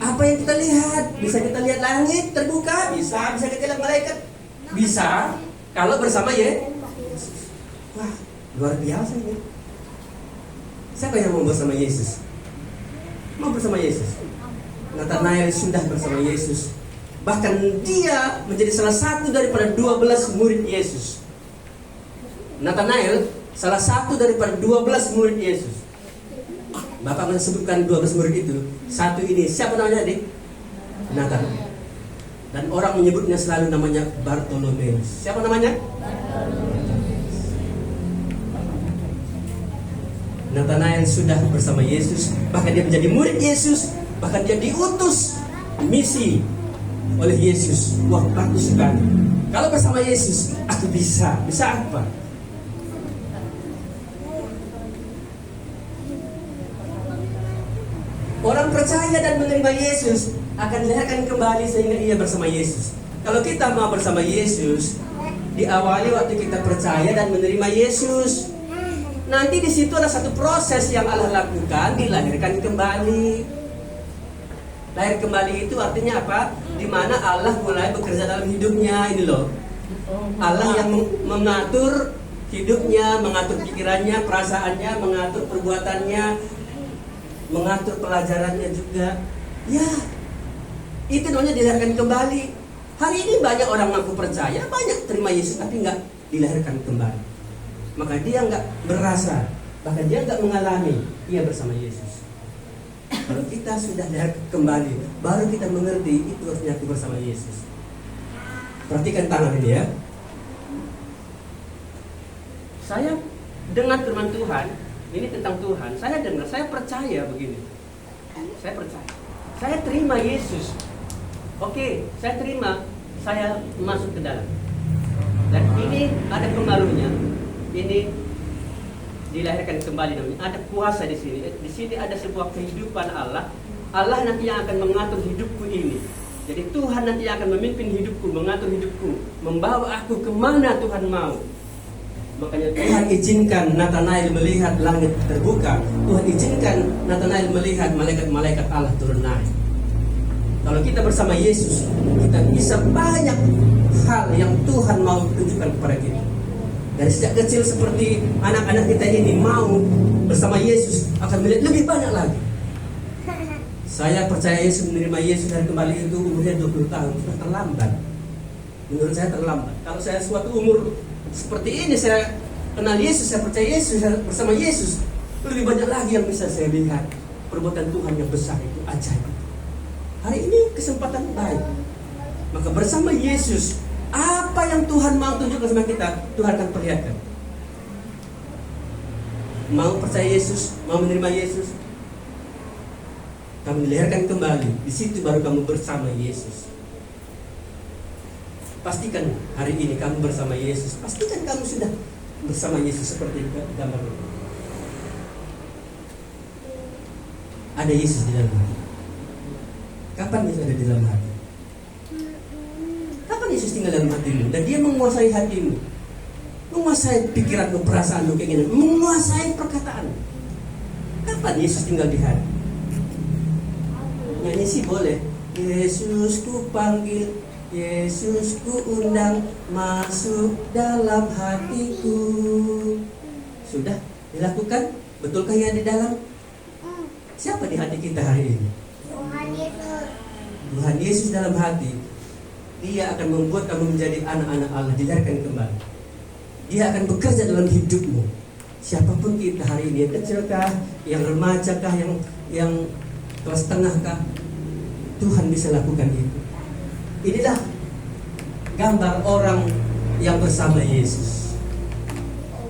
apa yang kita lihat. Bisa kita lihat langit terbuka, bisa kita lihat malaikat, bisa. Kalau bersama Yesus, wah luar biasa ini. Siapa yang mau bersama Yesus? Mau bersama Yesus? Nathanael sudah bersama Yesus. Bahkan dia menjadi salah satu daripada 12 murid Yesus. Nathanael salah satu daripada 12 murid Yesus. Bapak menyebutkan 12 murid itu. Satu ini, siapa namanya adik? Nathanael. Dan orang menyebutnya selalu namanya Bartolomeus. Siapa namanya? Nathanael sudah bersama Yesus, bahkan dia menjadi murid Yesus, bahkan dia diutus misi oleh Yesus. Wah, bagus sekali. Kalau bersama Yesus, aku bisa apa? Orang percaya dan menerima Yesus akan dilahirkan kembali sehingga ia bersama Yesus. Kalau kita mau bersama Yesus, diawali waktu kita percaya dan menerima Yesus. Nanti di situ ada satu proses yang Allah lakukan, dilahirkan kembali. Lahir kembali itu artinya apa? Di mana Allah mulai bekerja dalam hidupnya, ini loh. Allah yang mengatur hidupnya, mengatur pikirannya, perasaannya, mengatur perbuatannya, mengatur pelajarannya juga. Ya, itu namanya dilahirkan kembali. Hari ini banyak orang mengaku percaya, banyak terima Yesus, tapi nggak dilahirkan kembali. Maka dia nggak berasa, bahkan dia nggak mengalami ia bersama Yesus. Kalau kita sudah dilahirkan kembali, baru kita mengerti itu artinya aku bersama Yesus. Perhatikan tangan ini ya. Saya dengar firman Tuhan, ini tentang Tuhan. Saya dengar, saya percaya begini. Saya percaya. Saya terima Yesus. Oke, saya terima. Saya masuk ke dalam. Dan ini ada pengaruhnya. Ini dilahirkan kembali namanya. Ada kuasa di sini. Di sini ada sebuah kehidupan Allah. Allah nanti yang akan mengatur hidupku ini. Jadi Tuhan nanti yang akan memimpin hidupku, mengatur hidupku, membawa aku kemana Tuhan mau. Makanya Tuhan izinkan Nathanael melihat langit terbuka. Tuhan izinkan Nathanael melihat malaikat-malaikat Allah turun naik. Kalau kita bersama Yesus, kita bisa banyak hal yang Tuhan mau tunjukkan kepada kita. Dari sejak kecil seperti anak-anak kita ini mau bersama Yesus akan melihat lebih banyak lagi. Saya percaya Yesus, menerima Yesus dan kembali itu umurnya 20 tahun. Sudah terlambat. Menurut saya terlambat. Kalau saya suatu umur seperti ini, saya kenal Yesus, saya percaya Yesus, saya bersama Yesus, lebih banyak lagi yang bisa saya lihat. Perbuatan Tuhan yang besar itu ajaib. Hari ini kesempatan baik. Maka bersama Yesus, apa yang Tuhan mau tunjukkan sama kita, Tuhan akan perlihatkan. Mau percaya Yesus, mau menerima Yesus, kamu dilahirkan kembali. Di situ baru kamu bersama Yesus. Pastikan hari ini kamu bersama Yesus. Pastikan kamu sudah bersama Yesus seperti gambar ini. Ada Yesus di dalam hati. Kapan Yesus ada di dalam hati? Kapan Yesus tinggal dalam hatimu? Dan dia menguasai hatimu, menguasai pikiranmu, perasaanmu, keinginanmu, menguasai perkataan. Kapan Yesus tinggal di hati? Nyanyi sih boleh. Yesus ku panggil, Yesus ku undang, masuk dalam hatiku. Sudah dilakukan? Betulkah yang di dalam? Siapa di hati kita hari ini? Tuhan Yesus dalam hati. Dia akan membuat kamu menjadi anak-anak Allah, dilahirkan kembali. Dia akan bekerja dalam hidupmu. Siapapun kita hari ini, yang kecilkah, yang remajakah, yang kelas tengahkah, Tuhan bisa lakukan itu. Inilah gambar orang yang bersama Yesus.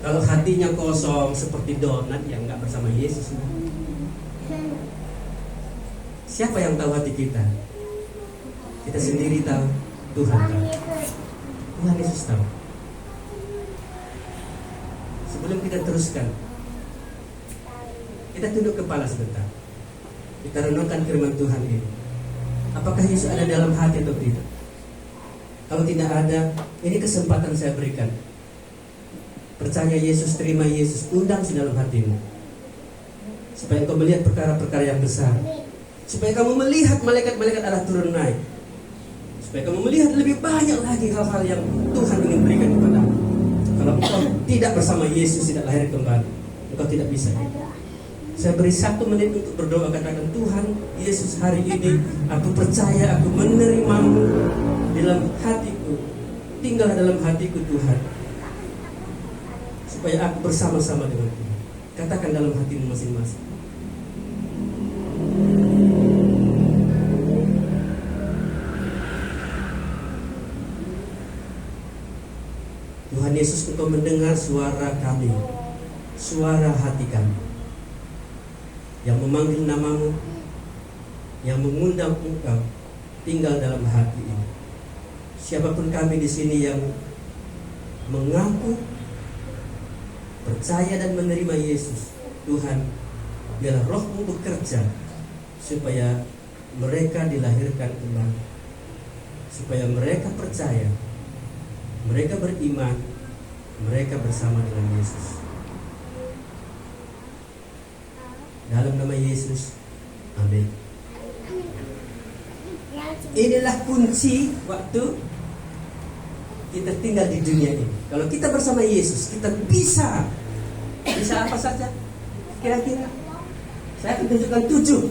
Kalau hatinya kosong seperti donat yang nggak bersama Yesus, siapa yang tahu hati kita? Kita sendiri tahu, Tuhan tahu. Tuhan Yesus tahu. Sebelum kita teruskan, kita tunduk kepala sebentar. Kita renungkan firman Tuhan ini. Apakah Yesus ada dalam hati atau tidak? Kalau tidak ada, ini kesempatan saya berikan. Percaya Yesus, terima Yesus, undang di dalam hatimu. Supaya engkau melihat perkara-perkara yang besar. Supaya kamu melihat malaikat-malaikat Allah turun naik. Supaya kamu melihat lebih banyak lagi hal-hal yang Tuhan ingin berikan kepadamu. Kalau engkau tidak bersama Yesus, tidak lahir kembali, engkau tidak bisa. Saya beri 1 menit untuk berdoa, katakan, Tuhan Yesus, hari ini aku percaya, aku menerimamu dalam hatiku. Tinggal dalam hatiku Tuhan, supaya aku bersama-sama dengan Tuhan. Katakan dalam hatimu masing-masing. Tuhan Yesus, Engkau mendengar suara kami, suara hati kami, yang memanggil namamu, yang mengundang Engkau tinggal dalam hati ini. Siapapun kami di sini yang mengaku percaya dan menerima Yesus, Tuhan, biarlah Roh-Mu bekerja supaya mereka dilahirkan kembali, supaya mereka percaya, mereka beriman, mereka bersama dengan Yesus. Dalam nama Yesus, amin. Inilah kunci waktu kita tinggal di dunia ini. Kalau kita bersama Yesus, kita bisa apa saja? Kira-kira saya akan tunjukkan 7.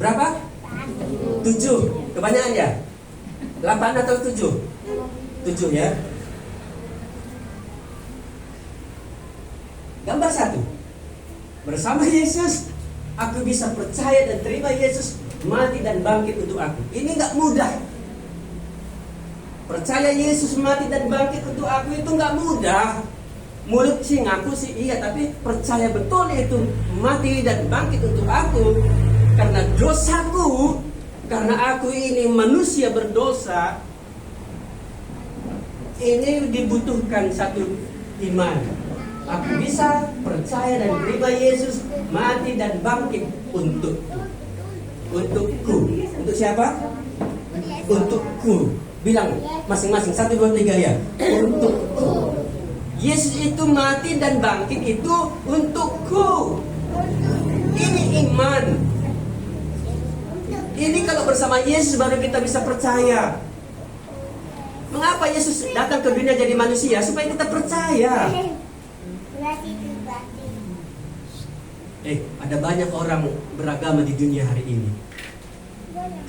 Berapa? 7. Kebanyakan ya? 8 atau 7? 7 ya. Gambar 1. Bersama Yesus, aku bisa percaya dan terima Yesus mati dan bangkit untuk aku. Ini nggak mudah. Percaya Yesus mati dan bangkit untuk aku itu nggak mudah. Mulut sih ngaku sih iya, tapi percaya betul itu mati dan bangkit untuk aku karena dosaku, karena aku ini manusia berdosa. Ini dibutuhkan satu iman. Aku bisa percaya dan terima Yesus mati dan bangkit untukku. Untuk siapa? Untukku. Bilang masing-masing 1, 2, 3 ya. Untukku. Yesus itu mati dan bangkit itu untukku. Ini iman. Ini kalau bersama Yesus baru kita bisa percaya. Mengapa Yesus datang ke dunia jadi manusia? Supaya kita percaya. Ada banyak orang beragama di dunia hari ini.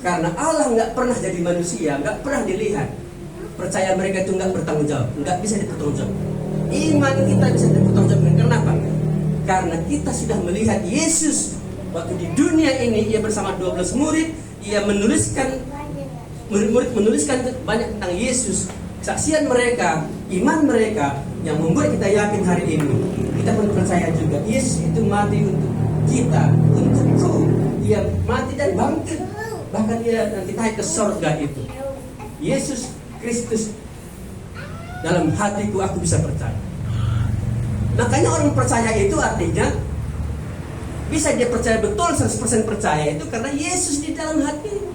Karena Allah nggak pernah jadi manusia, nggak pernah dilihat. Percaya mereka itu nggak bertanggung jawab, nggak bisa dipertanggungjawab. Iman kita bisa dipertanggungjawabkan. Kenapa? Karena kita sudah melihat Yesus waktu di dunia ini. Ia bersama 12 murid, ia menuliskan, murid-murid menuliskan banyak tentang Yesus. Kesaksian mereka, iman mereka yang membuat kita yakin hari ini. Kita pun percaya juga Yesus itu mati untuk kita, untukku. Ia mati dan bangkit. Bahkan dia nanti naik ke surga itu. Yesus Kristus dalam hatiku, aku bisa percaya. Makanya orang percaya itu artinya bisa dia percaya betul 100% percaya itu karena Yesus di dalam hati.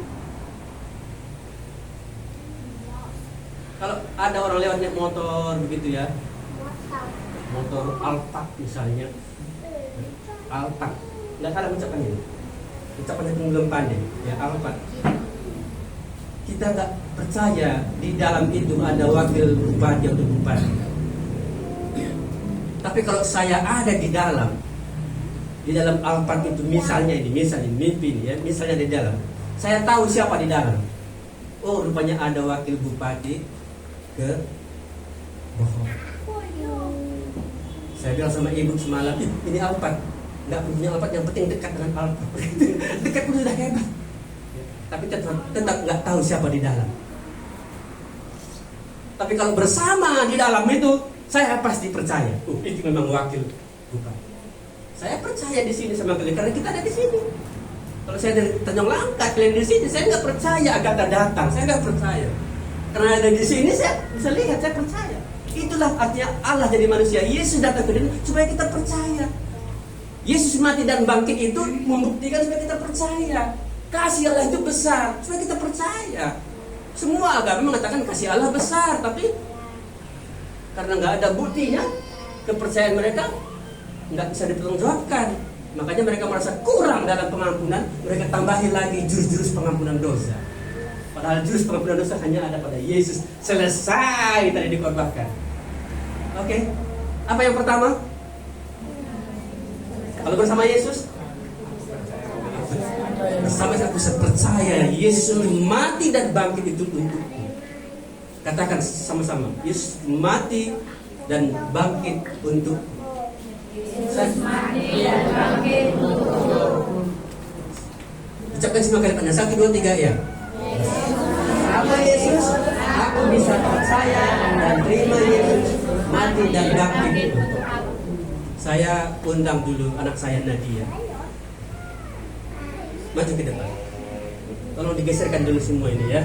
Kalau ada orang lewat naik motor begitu ya, motor Alphard misalnya, Alphard, nggak salah ucapannya, ucapannya itu belum pandai ya, Alphard. Kita nggak percaya di dalam itu ada wakil bupati atau bupati. Tapi kalau saya ada di dalam Alphard itu misalnya mimpi ini ya, misalnya di dalam, saya tahu siapa di dalam. Oh, rupanya ada wakil bupati ke Bohong. Saya bilang sama ibu semalam, ini Alphard, nggak punya Alphard, yang penting dekat dengan Alphard. Dekat pun sudah hebat. Tapi tetap nggak tahu siapa di dalam. Tapi kalau bersama di dalam itu, saya pasti percaya. Itu memang wakil bupati. Saya percaya di sini sama kalian karena kita ada di sini. Kalau saya dari Tanjung Langkat, kalian di sini, saya nggak percaya Agatha datang. Saya nggak percaya. Karena ada di sini, saya bisa lihat, saya percaya. Itulah artinya Allah jadi manusia. Yesus datang ke dunia supaya kita percaya. Yesus mati dan bangkit itu membuktikan supaya kita percaya. Kasih Allah itu besar, supaya kita percaya. Semua agama mengatakan kasih Allah besar, tapi karena nggak ada buktinya, kepercayaan mereka nggak bisa dipertanggungjawabkan. Makanya mereka merasa kurang dalam pengampunan. Mereka tambahin lagi jurus-jurus pengampunan dosa. Padahal jurus pengampunan dosa hanya ada pada Yesus. Selesai tadi dikorbankan. Oke. Apa yang pertama? Kalau bersama Yesus, bersama aku percaya Yesus mati dan bangkit itu untukku. Katakan sama-sama, Yesus mati dan bangkit untuk. Yesus mati dan bangkit untukku. Ucapkan semua kali pada 1, 2, 3 ya. Sama Yesus, aku bisa percaya dan terima Yesus mati dan bangkit. Saya undang dulu anak saya Nadia. Maju ke depan. Tolong digeserkan dulu semua ini ya.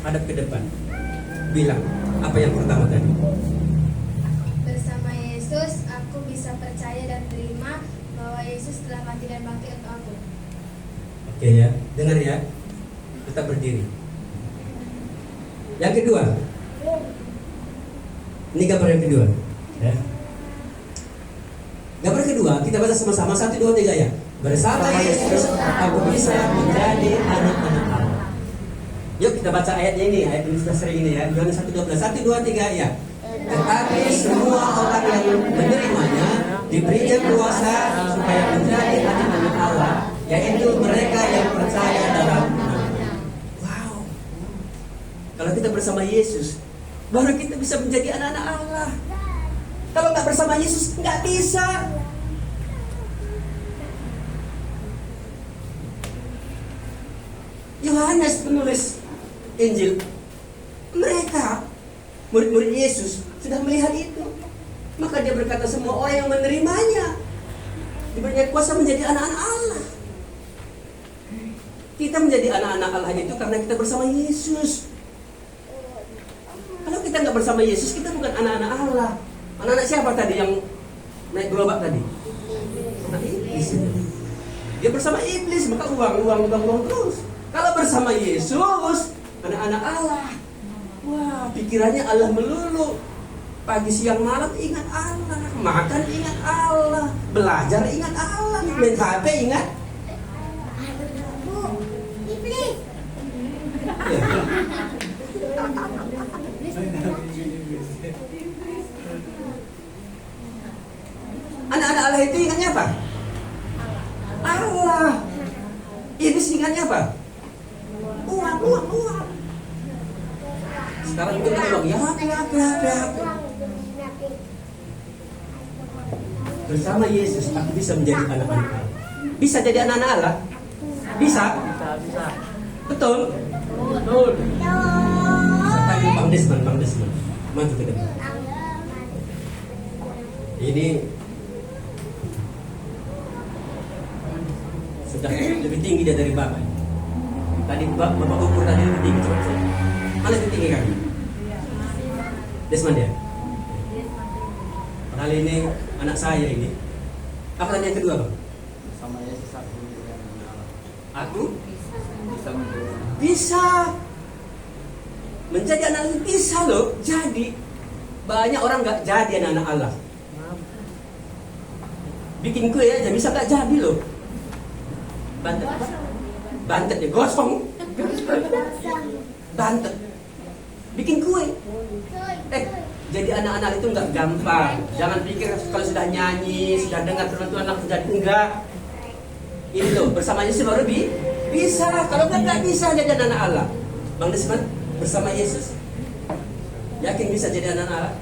Hadap ke depan. Bilang apa yang pertama tadi. Bersama Yesus, aku bisa percaya dan terima bahwa Yesus telah mati dan bangkit untuk aku. Oke ya, dengar ya. Tetap berdiri. Yang kedua. Ini gambar yang kedua. Ya. Gambar kedua, kita baca sama-sama 1, 2, 3 ya. Bersama Yesus, aku bisa menjadi anak-anak Allah. Yuk kita baca ayatnya ini, ayat ini sudah sering ini ya. Yohanes 1:12, 1, 2, 3 ya. Tetapi semua orang yang menerimanya diberinya kuasa supaya menjadi anak-anak Allah, yaitu mereka yang percaya dalam nama-Nya. Wow. Kalau kita bersama Yesus, baru kita bisa menjadi anak-anak Allah. Kalau nggak bersama Yesus, nggak bisa. Yohanes penulis Injil, mereka murid-murid Yesus sudah melihat itu. Maka dia berkata semua orang yang menerimanya diberinya kuasa menjadi anak-anak Allah. Kita menjadi anak-anak Allah itu karena kita bersama Yesus. Kalau kita nggak bersama Yesus, kita bukan anak-anak Allah. Anak-anak siapa tadi yang naik gerobak tadi? Anak iblis. Dia bersama iblis, maka uang terus. Kalau bersama Yesus, anak-anak Allah. Wah, pikirannya Allah melulu. Pagi siang malam ingat Allah, makan ingat Allah, belajar ingat Allah, main HP ingat. Iblis. Ya. Anak-anak Allah itu ingatnya apa? Allah. Iblis ingatnya apa? Uang. Sekarang mungkin kita bilang, ya. Bersama Yesus aku bisa menjadi anak-anak Allah. Bisa jadi anak-anak Allah? Bisa? Bisa. Betul? Betul. Tadi Bang Desmond. Maju ke depan. Ini sudah lebih tinggi dari Bapak. Tadi Bapak ukur tadi lebih tinggi. Coba saya. Mana lebih tinggi kami? Desmond ya? Kali ini anak saya ini. Apa tadi yang kedua Bang? Sama Yesus aku menjadi anak Allah. Aku Bisa menjadi bisa menjadi anak Allah, bisa loh. Jadi banyak orang nggak jadi anak-anak Allah. Bikin kue aja bisa nggak jadi loh. Bantet ya, gosong. Bantet. Bikin kue. Jadi anak-anak itu nggak gampang. Jangan pikir kalau sudah nyanyi, sudah dengar firman Tuhan langsung jadi enggak. Ini loh, bersama Yesus baru bisa. Kalau nggak bisa jadi anak Allah. Bang Desmond, bersama Yesus yakin bisa jadi anak Allah?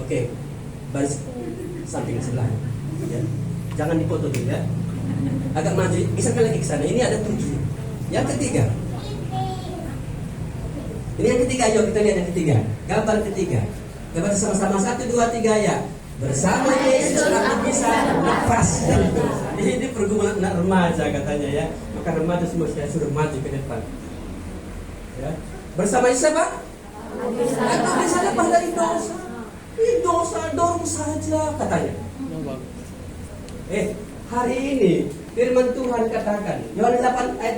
Oke, baris samping sebelah. Ya. Jangan dipoto dulu ya. Agak maju, bisa lagi ke sana. Ini ada 7. Yang ketiga. Ini yang ketiga, yuk kita lihat yang ketiga. Gambar ketiga. Gambar sama-sama 1, 2, 3 ya. Bersama Yesus aku bisa lepas dari dosa. Ini pergumulan anak remaja katanya ya. Maka remaja semua saya suruh maju ke depan. Ya. Bersama Yesus apa? Aku bisa lepas dari dosa. Ini dosa dorong saja katanya. Hari ini firman Tuhan katakan Yohanes 8 ayat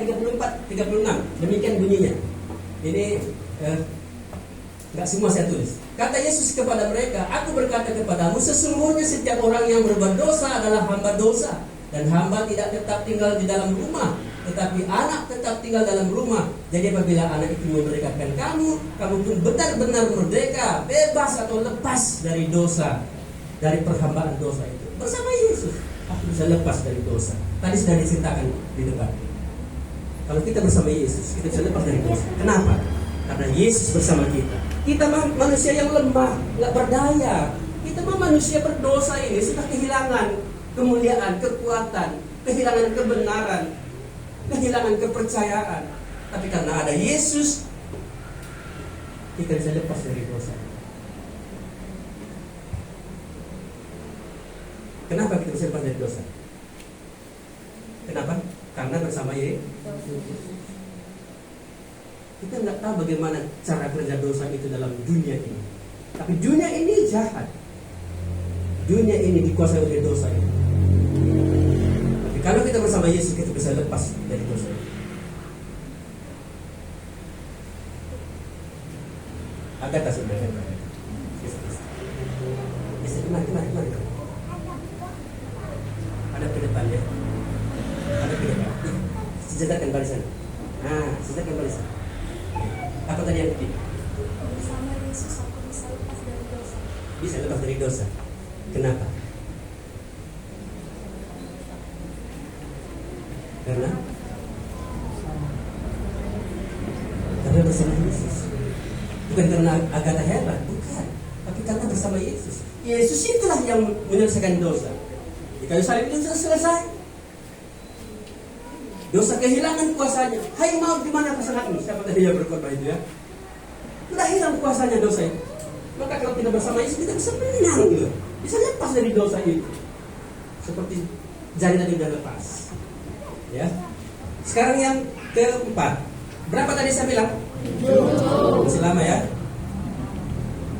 34-36. Demikian bunyinya. Ini nggak semua saya tulis. Kata Yesus kepada mereka, aku berkata kepadamu, sesungguhnya setiap orang yang berbuat dosa adalah hamba dosa. Dan hamba tidak tetap tinggal di dalam rumah, tetapi anak tetap tinggal dalam rumah. Jadi apabila anak itu memerdekakan kamu pun benar-benar merdeka, bebas atau lepas dari dosa. dari perhambaan dosa itu. Bersama Yesus aku bisa lepas dari dosa. Tadi sudah diceritakan di depan. Kalau kita bersama Yesus, kita bisa lepas dari dosa. Kenapa? Karena Yesus bersama kita. Kita manusia yang lemah, nggak berdaya. Kita manusia berdosa ini sudah kehilangan kemuliaan, kekuatan, kehilangan kebenaran, kehilangan kepercayaan. Tapi karena ada Yesus, kita bisa lepas dari dosa. Kenapa kita bisa lepas dari dosa? Kenapa? Karena bersama Yesus. Kita nggak tahu bagaimana cara kerja dosa itu dalam dunia ini. Tapi dunia ini jahat. Dunia ini dikuasai oleh dosa ini. Tapi kalau kita bersama Yesus, kita bisa lepas dari dosa. Agak tak sebenarnya. Mari. Ada ke depan ya. Ada ke depan. Sejajarkan barisan. Nah, sejajarkan barisan. Apa tadi yang ketiga? Bersama Yesus aku bisa lepas dari dosa. Bisa lepas dari dosa. Kenapa? Karena bersama Yesus. Bukan karena Agatha hebat, bukan. Tapi karena bersama Yesus. Yesus itulah yang menyelesaikan dosa. Di kayu salib itu sudah selesai. Dosa kehilangan kuasanya. Hai maut, di mana pasanganmu? Siapa tadi yang berkorban itu ya? Sudah hilang kuasanya dosa itu. Maka kalau kita bersama Yesus, kita bisa menang gitu. Bisa lepas dari dosa itu. Seperti jari tadi sudah lepas. Ya. Sekarang yang keempat. Berapa tadi saya bilang? Masih lama ya.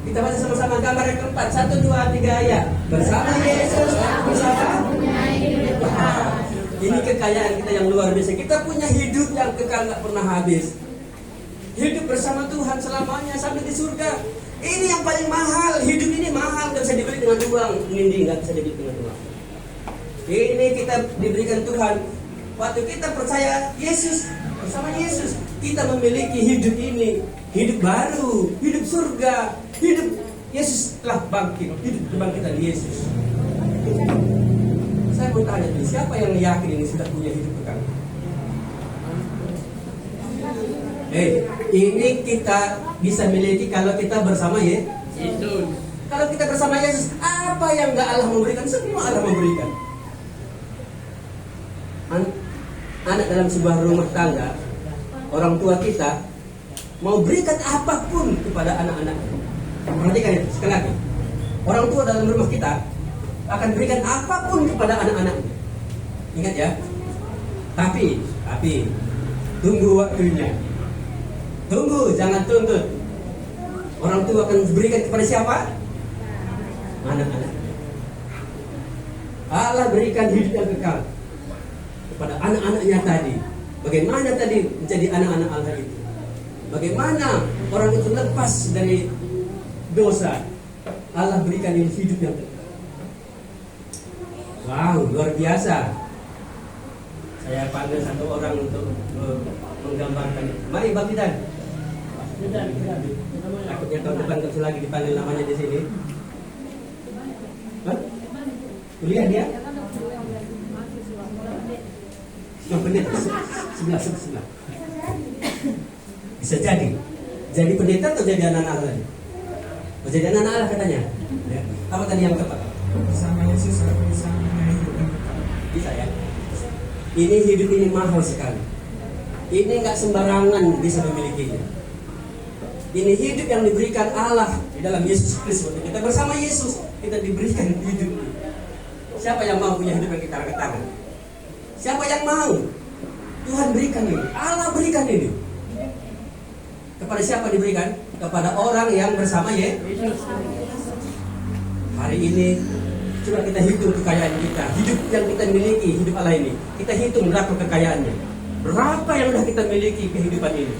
Kita baca sama-sama gambar yang keempat. 1, 2, 3 ayat. Bersama Yesus, bersama. Ini kekayaan kita yang luar biasa. Kita punya hidup yang kekal, gak pernah habis. Hidup bersama Tuhan selamanya sampai di surga. Ini yang paling mahal. Hidup ini mahal, gak bisa dibeli dengan uang. Ini gak bisa dibeli dengan uang. Ini kita diberikan Tuhan. Waktu kita percaya Yesus, bersama Yesus, kita memiliki hidup ini. Hidup baru, hidup surga. Hidup Yesus telah bangkit. Hidup kebangkitan Yesus. Saya mau tanya dulu, siapa yang yakin ini sudah punya hidup kekal? Ini kita bisa miliki kalau kita bersama Yesus. Kalau kita bersama Yesus, apa yang gak Allah memberikan? Semua Allah memberikan. Anak dalam sebuah rumah tangga, orang tua kita mau berikan apapun kepada anak-anaknya. Perhatikan itu, sekali lagi. Orang tua dalam rumah kita akan berikan apapun kepada anak-anaknya. Ingat ya. Tapi tunggu waktunya. Tunggu, jangan tuntut. Orang tua akan berikan kepada siapa? Anak-anak. Allah berikan hidup yang kekal kepada anak-anaknya tadi. Bagaimana tadi menjadi anak-anak Allah itu? Bagaimana orang itu lepas dari dosa? Allah berikan hidup yang kekal. Wow, luar biasa. Saya panggil satu orang untuk menggambarkan itu. Mari Bang Tidan. Takutnya tahun depan terus lagi dipanggil namanya di sini. Hah? Kuliah dia? Pendeta sebelah. Bisa jadi pendeta atau jadi anak Allah? Oh, jadi anak Allah katanya. Ya. Apa tadi yang tepat? Bersama Yesus aku bisa memiliki hidup yang kekal. Bisa ya. Ini hidup ini mahal sekali. Ini nggak sembarangan bisa memilikinya. Ini hidup yang diberikan Allah di dalam Yesus Kristus. Kita bersama Yesus, kita diberikan hidup. Siapa yang mau punya hidup yang kita tangan? Siapa yang mau? Tuhan berikan ini. Allah berikan ini. Kepada siapa diberikan? Kepada orang yang bersama Yesus. Hari ini coba kita hitung kekayaan kita. Hidup yang kita miliki, hidup Allah ini. Kita hitung berapa kekayaannya. Berapa yang sudah kita miliki kehidupan ini.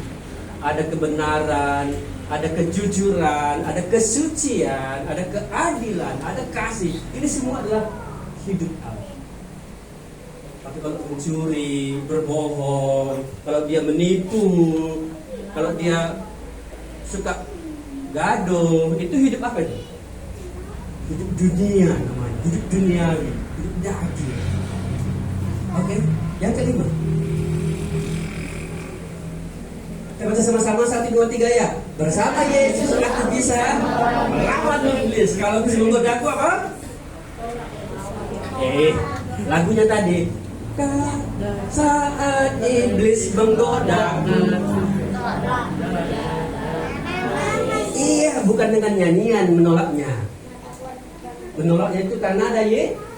Ada kebenaran, ada kejujuran, ada kesucian, ada keadilan, ada kasih. Ini semua adalah hidup Allah. Tapi kalau mencuri, berbohong, kalau dia menipu, kalau dia suka gaduh, itu hidup apa itu? hidup dunia namanya, hidup duniawi, hidup daging. Oke, yang kelima. Kita baca sama-sama 1, 2, 3 ya. Bersama Yesus aku bisa melawan iblis. Kalau bisa menggodaku apa? Lagunya tadi. Saat iblis menggodaku. Iya, bukan dengan nyanyian menolaknya. Menolaknya itu karena ada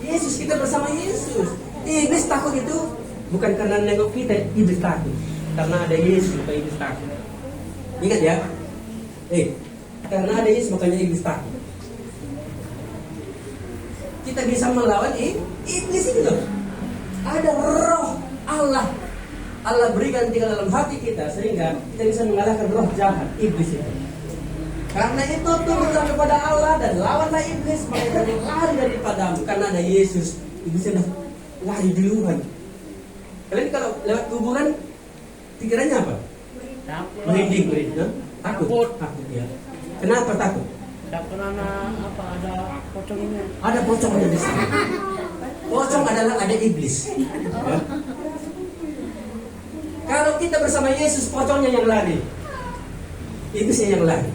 Yesus, kita bersama Yesus. Iblis takut itu bukan karena nengok kita, iblis takut. Karena ada Yesus, maka iblis takut. Ingat ya, karena ada Yesus makanya iblis takut. Kita bisa melawan iblis itu loh. Ada roh Allah. Allah berikan tinggal dalam hati kita sehingga kita bisa mengalahkan roh jahat iblis itu. Karena itu tunduklah kepada Allah dan lawanlah iblis, maka dia lari daripadamu. Karena ada Yesus, iblis sudah lari duluan. Kalian kalau lewat kuburan pikirannya apa? Merinding, takut ya. Kenapa takut? Takut ada pocongnya. Ada pocongnya di sana. Pocong adalah ada iblis. Ya. Kalau kita bersama Yesus, pocongnya yang lari, iblisnya yang lari.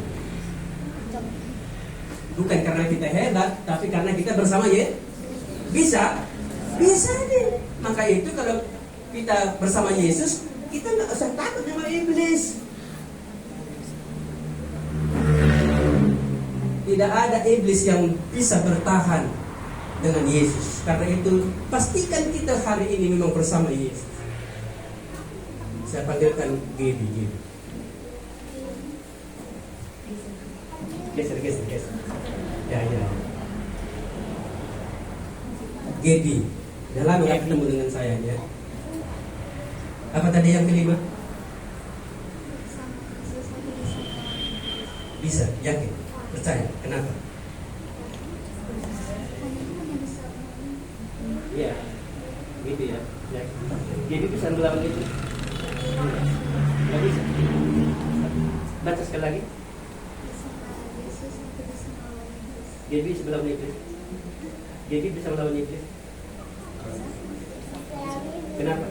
Bukan karena kita hebat, tapi karena kita bersama Bisa deh. Maka itu kalau kita bersama Yesus, kita nggak usah takut sama iblis. Tidak ada iblis yang bisa bertahan dengan Yesus. Karena itu pastikan kita hari ini memang bersama Yesus. Saya panggilkan Gaby. Geser. Ya. Gaby, udah lama gak ketemu dengan saya ya. Apa tadi yang kelima? Bisa, yakin, percaya. Kenapa? Iya, gitu ya. Gaby bisa melawan itu. Gak bisa. Baca sekali lagi. Gaby bisa melawan iblis. Gaby bisa melawan iblis. Kenapa?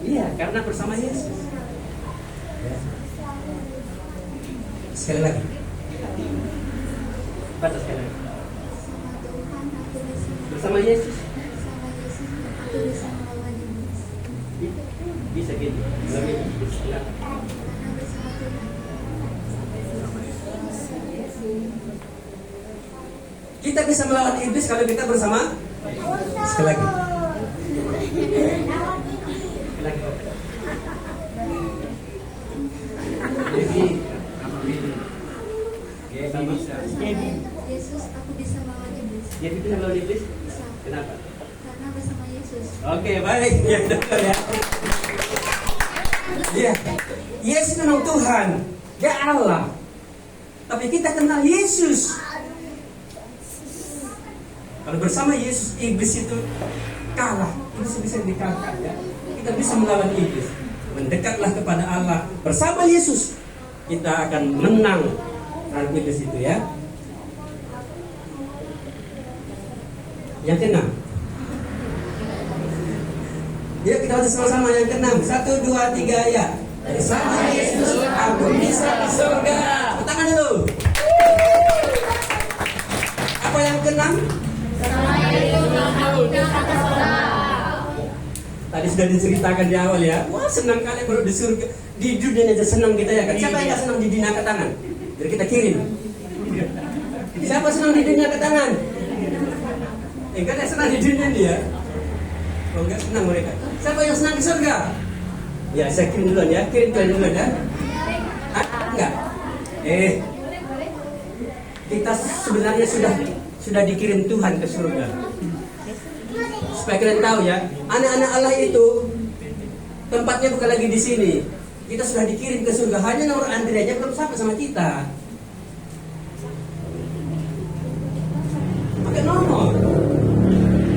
Iya, karena bersama Yesus. Ya. Sekali lagi. Baca sekali lagi. Bersama Yesus. Bisa gitu. Kita bisa melawan iblis kalau kita bersama. Sekali lagi. Yesus, aku bisa melawan iblis. Jadi bisa melawan iblis? Bisa. Kenapa? Karena bersama Yesus. Oke, baik. Ya, betul ya. Iya. Yesus memang Tuhan, Dia Allah. Tapi kita kenal Yesus. Kalau bersama Yesus, iblis itu kalah. Iblis bisa dikalahkan ya. Kita bisa melawan iblis. Mendekatlah kepada Allah. Bersama Yesus, kita akan menang terhadap iblis itu ya. Yang keenam. Ya, kita baca sama-sama yang keenam. 1, 2, 3 ya. Bersama Yesus aku bisa di surga. Tangan dulu. Apa yang keenam? Tadi sudah diceritakan di awal ya. Wah, senang kali baru di surga. Di dunia aja senang kita ya kan. Siapa yang gak senang di dunia ke tangan? Jadi kita kirim. Siapa senang di dunia ke tangan? Enggak ada senang di dunia dia. Oh, enggak senang mereka. Siapa yang senang di surga? Ya, saya kirim duluan ya. Kirim kalian duluan ya. Enggak. Kita sebenarnya sudah dikirim Tuhan ke surga. Supaya kalian tahu ya, anak-anak Allah itu tempatnya bukan lagi di sini. Kita sudah dikirim ke surga. Hanya nomor antri aja belum sampai sama kita. Pakai nomor.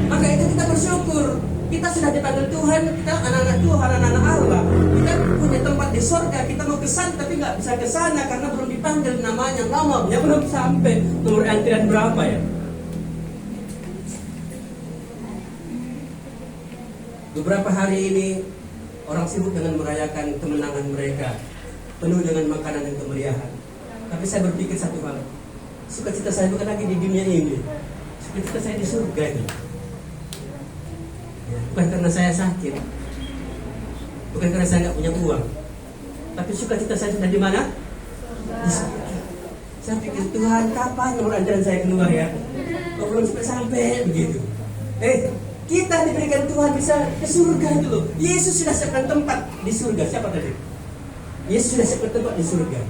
Maka itu kita bersyukur. Kita sudah dipanggil Tuhan. Kita anak-anak Tuhan, anak-anak Allah. Kita punya tempat di surga. Kita mau ke sana tapi nggak bisa ke sana karena belum dipanggil namanya, nomornya belum sampai, nomor antrian berapa ya? Beberapa hari ini orang sibuk dengan merayakan kemenangan mereka, penuh dengan makanan dan kemeriahan. Tapi saya berpikir satu hal, sukacita saya bukan lagi di dunia ini, sukacita saya di surga ini. Ya, bukan karena saya sakit, bukan karena saya nggak punya uang, tapi sukacita saya sudah di mana? Di surga. Saya pikir, Tuhan, kapan nomor antrian saya keluar ya? Kok belum sampai begitu? Kita diberikan Tuhan bisa ke surga dulu. Yesus sudah siapkan tempat di surga. Siapa tadi? Yesus sudah siapkan tempat di surga.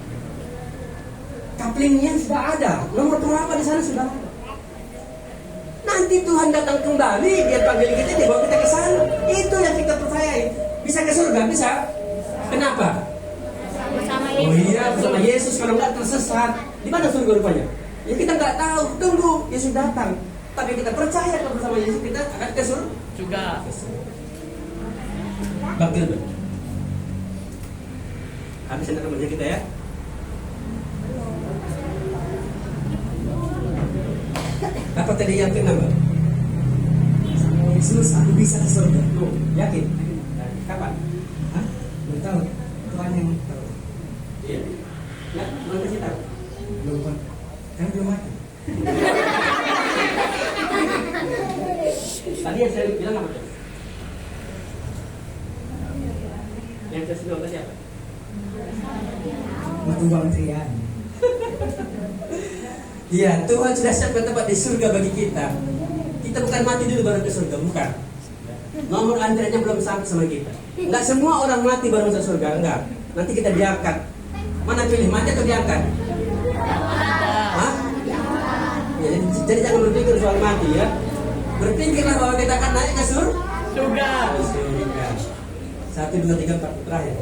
Kaplingnya sudah ada. Nomor berapa di sana sudah ada. Nanti Tuhan datang kembali, dia panggil kita, dia bawa kita ke sana. Itu yang kita percayai. Bisa ke surga, bisa. Kenapa? Bersama Oh Yesus. iya, bersama Yesus. Kalau nggak tersesat, di mana surga rupanya? Ya kita nggak tahu. Tunggu, Yesus datang. Tapi kita percaya kalau bersama Yesus kita akan ke surga. Juga. Bakil. Habis ini remaja kita ya. Apa tadi yang kenapa? Yesus, aku bisa ke surga. Oh, yakin? Kapan? Hah? Belum tahu. Tuhan yang tahu. Iya. Ya, belum kasih tahu. Belum. Kan belum mati. Tadi yang saya bilang apa? Yang saya bilang tadi apa? Butuh antrian. Iya, Tuhan sudah siapkan tempat di surga bagi kita. Kita bukan mati dulu baru ke surga, bukan. Nomor antriannya belum sampai sama kita. Enggak semua orang mati baru masuk surga, enggak. Nanti kita diangkat. Mana pilih, mati atau diangkat? Hah? Ya, jadi jangan berpikir soal mati ya. Berpikirlah bahwa kita akan naik ke surga. Juga. Surga. 1, 2, 3, 4 terakhir.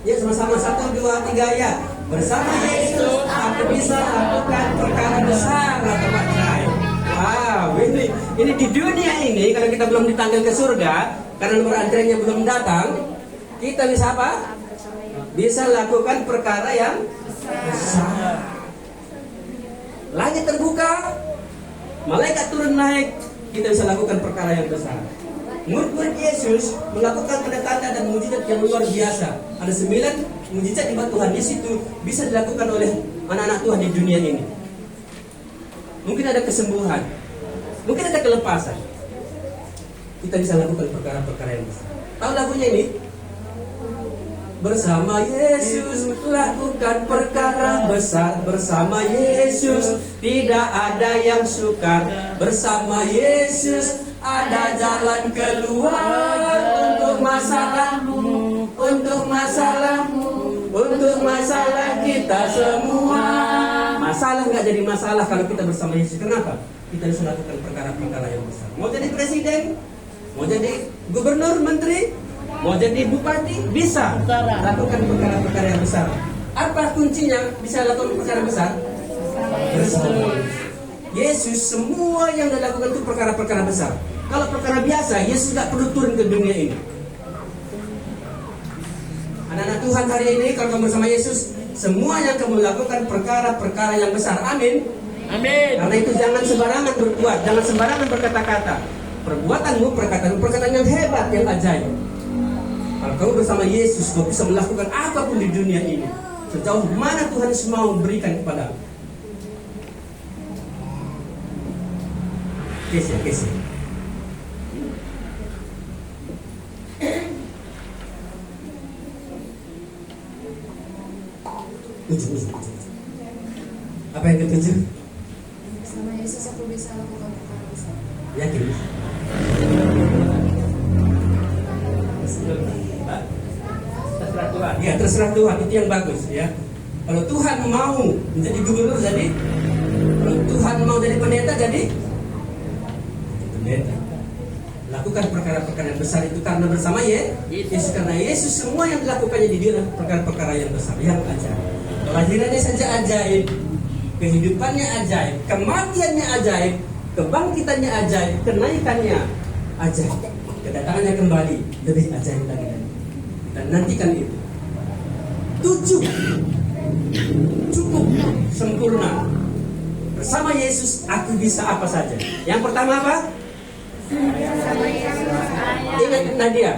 Ya sama-sama 1, 2, 3 ya. Bersama Yesus aku bisa lakukan perkara besar atau lain. Wow, ini di dunia ini kalau kita belum dipanggil ke surga karena nomor antriannya belum datang, kita bisa apa? Bisa lakukan perkara yang besar. Langit terbuka, malaikat turun naik, kita bisa lakukan perkara yang besar. Murid-murid Yesus melakukan tanda-tanda dan mujizat yang luar biasa. Ada 9 mujizat di Tuhan Yesus itu bisa dilakukan oleh anak-anak Tuhan di dunia ini. Mungkin ada kesembuhan, mungkin ada kelepasan. Kita bisa lakukan perkara-perkara yang besar. Tahu lagunya ini? Bersama Yesus lakukan perkara besar. Bersama Yesus tidak ada yang sukar. Bersama Yesus ada jalan keluar untuk masalahmu, untuk masalahmu, untuk masalah kita semua. Masalah nggak jadi masalah kalau kita bersama Yesus. Kenapa? Kita bisa lakukan perkara-perkara yang besar. Mau jadi presiden, mau jadi gubernur, menteri, mau jadi bupati, bisa lakukan perkara-perkara yang besar. Apa kuncinya bisa lakukan perkara besar? Bersama Yesus, semua yang dilakukan itu perkara-perkara besar. Kalau perkara biasa, Yesus tidak perlu turun ke dunia ini. Anak-anak Tuhan hari ini, kalau kamu bersama Yesus, semua yang kamu lakukan perkara-perkara yang besar. Amin. Amin. Karena itu jangan sembarangan berbuat, jangan sembarangan berkata-kata. Perbuatanmu, perkataan yang hebat, yang ajaib. Kalau kamu bersama Yesus, kamu bisa melakukan apapun di dunia ini. Sejauh mana Tuhan Yesus mau berikan kepadamu. Kese. Apa yang ketujuh? Bersama Yesus aku bisa lakukan perkara besar. Yakin? Terserah Tuhan. Ya, terserah Tuhan, itu yang bagus ya. Kalau Tuhan mau menjadi gubernur jadi, kalau Tuhan mau jadi pendeta jadi pendeta. Lakukan perkara-perkara yang besar itu karena bersama Yesus. Karena Yesus semua yang dilakukannya di dia perkara-perkara yang besar, yang ajaib. Kelahirannya saja ajaib, kehidupannya ajaib, kematiannya ajaib, kebangkitannya ajaib, kenaikannya ajaib, kedatangannya kembali lebih ajaib lagi. Dan nantikan itu. 7 cukup, sempurna. Bersama Yesus aku bisa apa saja. Yang pertama apa? Ingat Nadia.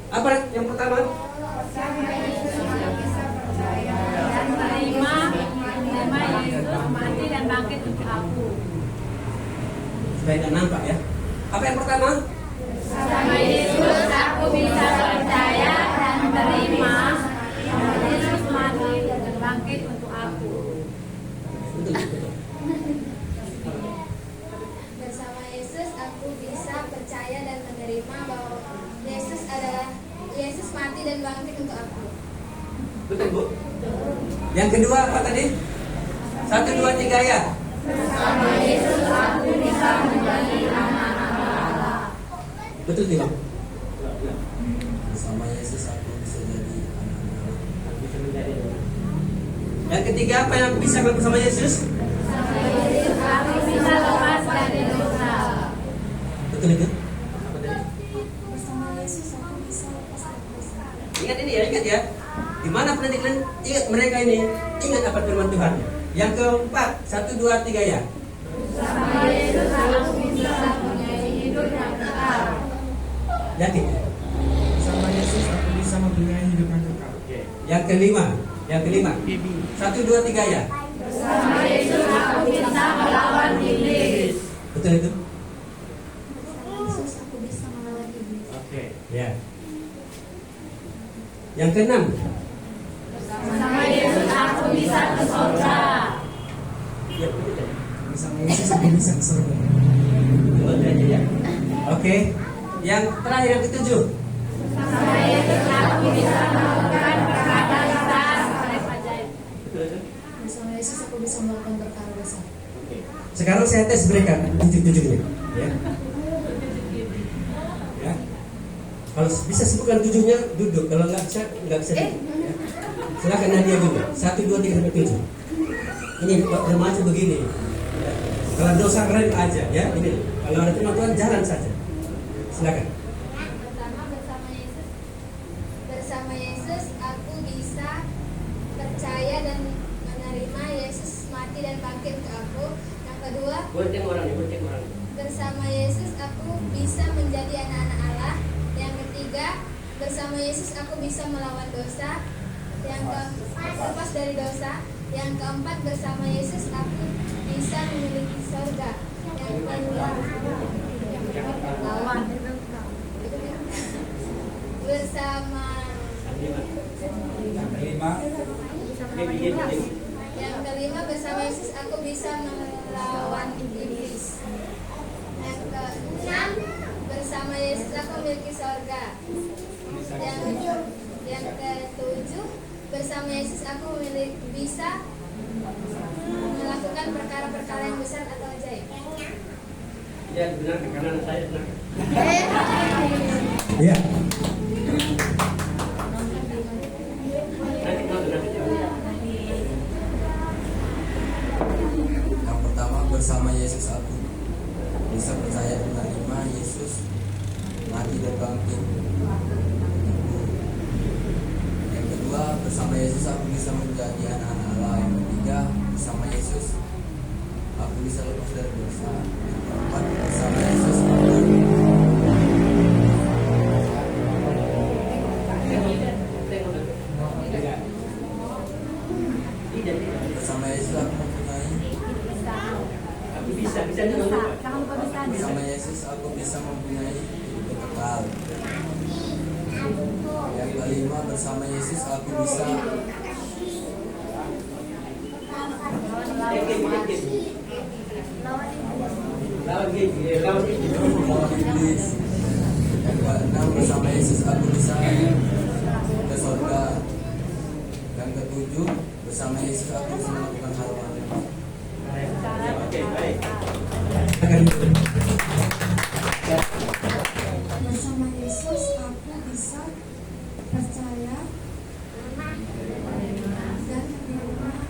Apa yang pertama? Dan menerima Yesus mati dan bangkit untuk aku. Supaya tidak nampak ya. Apa yang pertama? Sama Yesus aku bisa percaya dan menerima Yesus mati dan bangkit untuk aku. Betul. Bersama Yesus aku bisa percaya dan menerima bahwa Yesus mati dan bangkit untuk aku. Betul, Bu. Yang kedua apa tadi? 1, 2, 3 ya. Sama Yesus aku bisa menjadi anak-anak Allah. Betul tidak? Bersama Yesus aku bisa jadi anak-anak. Yang ketiga apa yang aku bisa lakukan sama Yesus? Sama Yesus aku bisa lepas dari dosa. Betul itu? Bersama Yesus aku bisa lepas dari dosa. Ingat ini ya, ingat ya. Dimanapun nanti kalian ingat mereka ini, ingat apa firman Tuhan. Yang keempat, 1, 2, 3 ya. Sama Yesus aku bisa mempunyai hidup yang kekal. Yakin? Sama Yesus aku bisa mempunyai hidup yang kekal. Yang kelima, 1, 2, 3 ya. Sama Yesus aku bisa melawan iblis. Betul itu? Bersama Yesus aku bisa melawan iblis. Ya. Yang keenam, Sama Yesus aku bisa ke surga. ya betul. Bersama Yesus aku bisa ke surga. Betul aja ya. Oke. Yang terakhir yang ketujuh. Sama Yesus aku bisa melakukan perkara besar oleh ajaib. Betul itu? Bersama Yesus aku bisa melakukan perkara besar. Sekarang saya tes mereka tujuh-tujuhnya, ya. Ya. Kalau bisa sebutkan tujuhnya duduk, kalau nggak bisa duduk. Ya. Silakan Nadia dulu. 1, 2, 3 sampai 7. Ini remaja begini. Ya. Kalau dosa rem aja, ya. Ini. Kalau ada firman Tuhan jalan saja. Silakan. Pertama, bersama Yesus aku bisa percaya dan menerima Yesus mati dan bangkit untuk aku. Yang kedua, Bonceng orang. bersama Yesus aku bisa menjadi anak-anak Allah. Yang ketiga, bersama Yesus aku bisa melawan dosa. Yang keempat, lepas dari dosa. Yang keempat, bersama Yesus aku bisa memiliki surga. Yang kelima, Lawan. bersama yang kelima, bersama Yesus aku bisa melawan iblis. Yang keenam, bersama Yesus aku memiliki surga. Yang ketujuh, bersama Yesus aku bisa melakukan perkara-perkara yang besar atau ajaib. Ya, benar karena saya benar. Ya. Yang pertama, bersama Yesus aku bisa percaya dan menerima Yesus mati dan bangkit. Yang kedua, bersama Yesus aku bisa menjadi anak-anak Allah. Yang ketiga, bersama Yesus aku bisa lepas dari dosa. Yang keempat, bersama Yesus aku bersama Yesus aku mempunyai Jangan lupa bisa. bersama Yesus aku bisa mempunyai hidup kekal. Yang kelima, bersama Yesus aku bisa melawan iblis. Yang keenam, bersama Yesus aku bisa ke surga. Yang ketujuh, bersama Yesus aku bisa melakukan hal-hal yang Bersama Yesus aku bisa percaya dan menerima Yesus yang mati.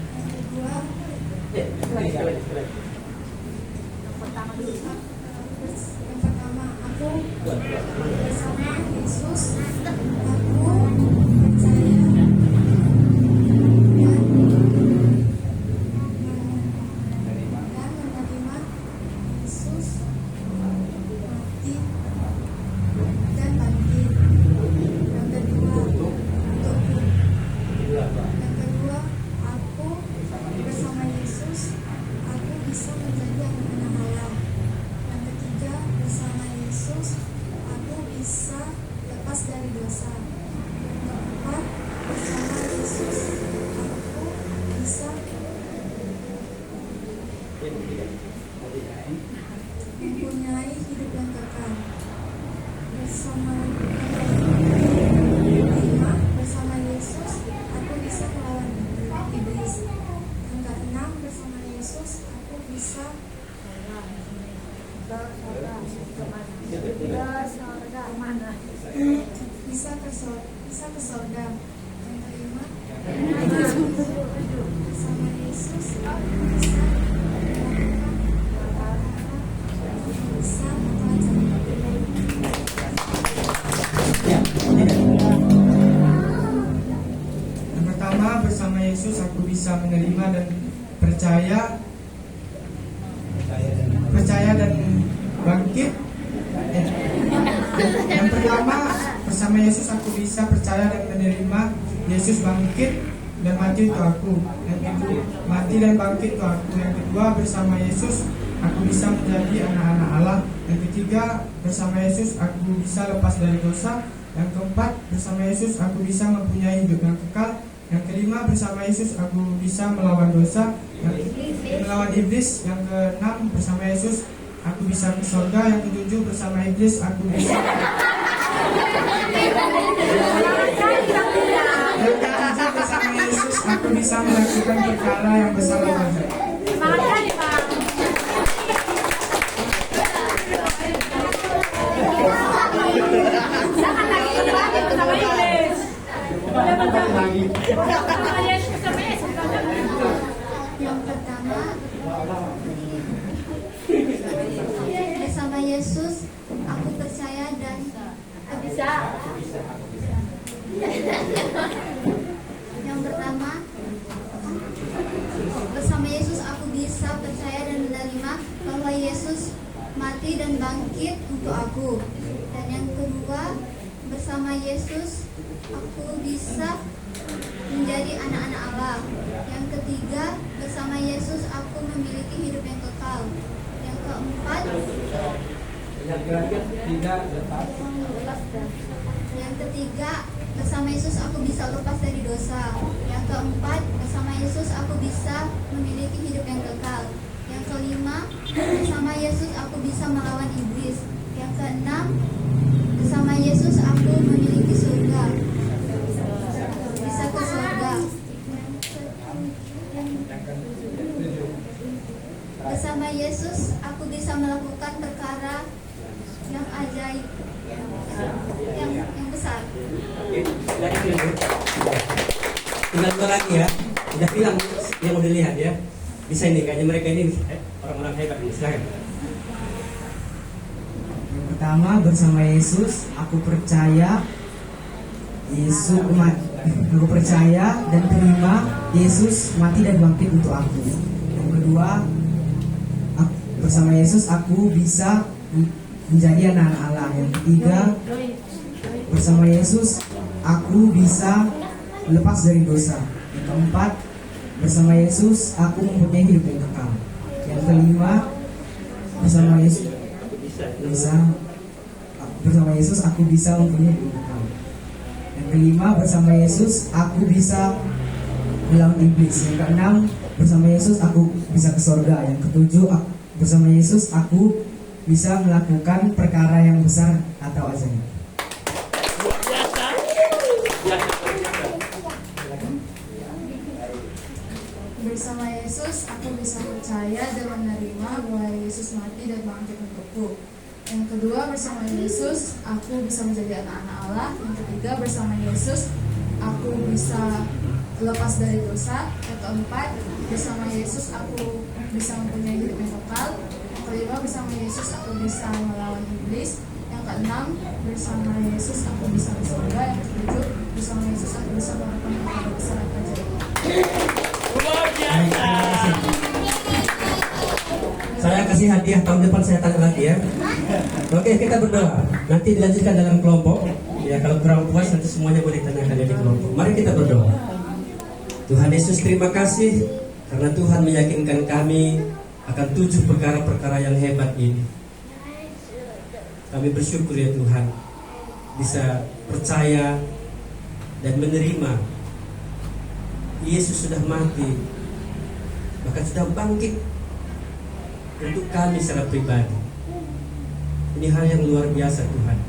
Yang kedua, pertama dulu. Yang pertama, aku bersama Yesus, aku percaya dan menerima Yesus mati dan bangkit. Yang kedua, aku bersama Yesus, aku bisa menjadi anak Allah. Yang ketiga, bersama Yesus, aku bisa lepas dari dosa. Yang keempat, bersama Yesus, aku bisa mempunyai hidup yang kekal. Bersama Yesus, aku bisa melawan iblis. Yang keenam, bersama Yesus, aku bisa ke surga. Yang kelima, bersama Yesus, aku bisa Yang pertama, bersama Yesus aku bisa menerima dan percaya dan bangkit. Yang pertama, bersama Yesus aku bisa percaya dan menerima Yesus bangkit dan mati itu aku. Yang kedua, mati dan bangkit itu aku. Yang kedua, bersama Yesus aku bisa menjadi anak-anak Allah. Yang ketiga, bersama Yesus aku bisa lepas dari dosa. Yang keempat, bersama Yesus aku bisa mempunyai hidup yang kekal. Yang kelima, bersama Yesus aku bisa melawan dosa, melawan iblis. Yang keenam, bersama Yesus aku bisa ke surga. Yang ketujuh, bersama iblis aku bisa yang ketujuh, bersama Yesus aku bisa melakukan perkara yang besar dan ajaib. Yang pertama, bersama Yesus aku percaya dan bisa. Yang pertama, bersama Yesus aku bisa percaya dan menerima bahwa Yesus mati dan bangkit untuk aku. Dan yang kedua, bersama Yesus aku bisa menjadi anak-anak Allah. Yang ketiga, bersama Yesus aku memiliki hidup yang kekal. Yang keempat, yang ketiga, bersama Yesus aku bisa lepas dari dosa. Yang keempat, bersama Yesus aku bisa memiliki hidup yang kekal. Yang kelima, bersama Yesus aku bisa melawan iblis. Yang keenam, bersama Yesus aku memiliki surga. Bisa ke surga. Bersama Yesus aku bisa melakukan perkara yang ajaib, yang besar. Tinggal dua lagi ya. Udah bilang yang udah lihat ya. Bisa ini kayaknya mereka ini orang-orang hebat ini. Silakan. Yang pertama, bersama Yesus aku percaya aku percaya dan terima Yesus mati dan bangkit untuk aku. Yang kedua, bersama Yesus aku bisa menjadi anak-anak Allah. Yang ketiga, bersama Yesus aku bisa lepas dari dosa. Yang keempat, bersama Yesus aku mempunyai hidup yang kekal. Yang kelima, bersama Yesus aku bisa mempunyai hidup yang kekal. Yang kelima, bersama Yesus aku bisa melawan iblis. Yang keenam, bersama Yesus aku bisa ke surga. Yang ketujuh, bersama Yesus aku bisa melakukan perkara yang besar atau ajaib. Bersama Yesus aku bisa percaya dan menerima bahwa Yesus mati dan bangkit untukku. Yang kedua, bersama Yesus aku bisa menjadi anak-anak Allah. Yang ketiga, bersama Yesus aku bisa lepas dari dosa. Yang keempat, bersama Yesus aku bisa mempunyai hidup yang kekal. Yang kelima, bersama Yesus aku bisa melawan iblis. Yang keenam, bersama Yesus aku bisa ke surga. Yang ketujuh, bersama Yesus aku bisa melakukan perkara besar apa saja. Baik, terima kasih. Saya kasih hadiah tahun depan, saya tanya lagi ya. Oke, kita berdoa. Nanti dilanjutkan dalam kelompok. Ya, kalau kurang puas nanti semuanya boleh tanyakan di kelompok. Mari kita berdoa. Tuhan Yesus, terima kasih karena Tuhan meyakinkan kami akan 7 perkara-perkara yang hebat ini. Kami bersyukur ya Tuhan bisa percaya dan menerima Yesus sudah mati, bahkan sudah bangkit untuk kami secara pribadi. Ini hal yang luar biasa Tuhan,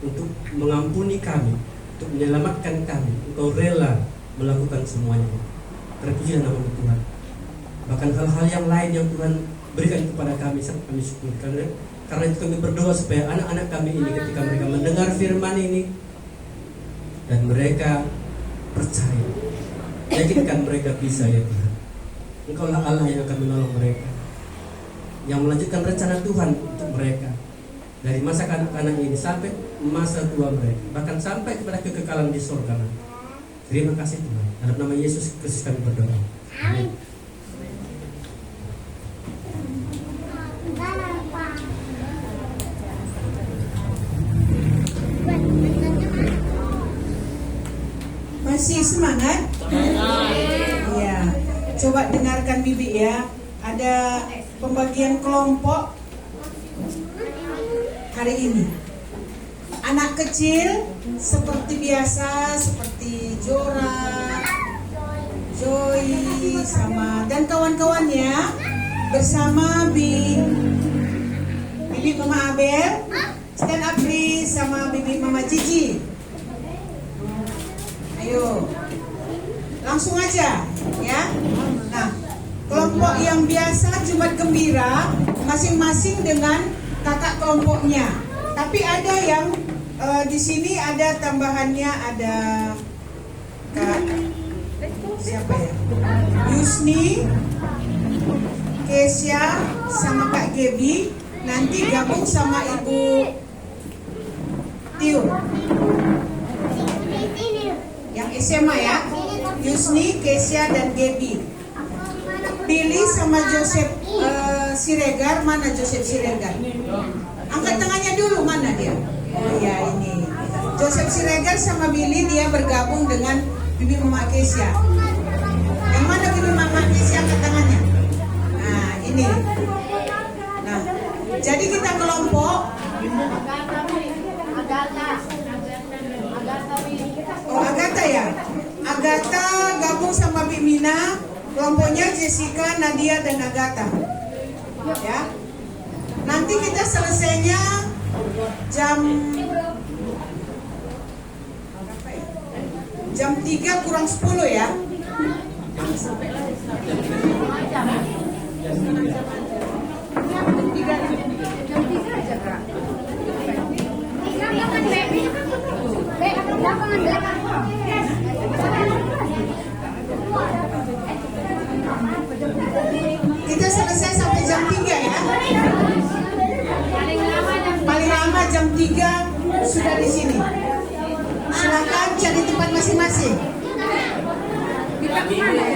untuk mengampuni kami, untuk menyelamatkan kami. Engkau rela melakukan semuanya. Terpujilah nama Tuhan. Bahkan hal-hal yang lain yang Tuhan berikan kepada kami, sangat kami syukurkan. Karena itu kami berdoa supaya anak-anak kami ini ketika mereka mendengar firman ini dan mereka percaya, yakinkan mereka bisa ya Tuhan. Engkaulah Allah yang akan menolong mereka, yang melanjutkan rencana Tuhan untuk mereka dari masa kanak-kanak ini sampai masa tua mereka, bahkan sampai kepada kekekalan di surga. Terima kasih Tuhan. Dalam nama Yesus Kristus kami berdoa. Amin. Masih semangat? Iya. Coba dengarkan Bibi ya. Ada pembagian kelompok hari ini. Anak kecil seperti biasa, seperti Jora, Joy, sama dan kawan-kawannya bersama Bibi Mama Abel, stand up please, sama Bibi Mama Cici. Ayo, langsung aja ya. Nah, kelompok yang biasa Jumat Gembira masing-masing dengan kakak kelompoknya. Tapi ada yang di sini ada tambahannya, ada Kak siapa ya? Yusni, Kesia, sama Kak Gebi nanti gabung sama Ibu Tio. Yang SMA ya, Yusni, Kesia dan Gebi. Billy sama Joseph Siregar, mana Joseph Siregar? Angkat tangannya dulu, mana dia? Oh iya ini. Joseph Siregar sama Billy dia bergabung dengan Bibi Mama Kesia. Yang mana Bibi Mama Kesia, angkat tangannya? Nah ini. Nah, jadi kita kelompok. Oh Agatha ya. Agatha gabung sama Bi Mina. Kelompoknya Jessica, Nadia dan Agatha. Ya. Nanti kita selesainya jam 3 kurang 10 ya. Kita selesai sampai jam 3 ya. Paling lama jam 3 sudah di sini. Silakan cari tempat masing-masing.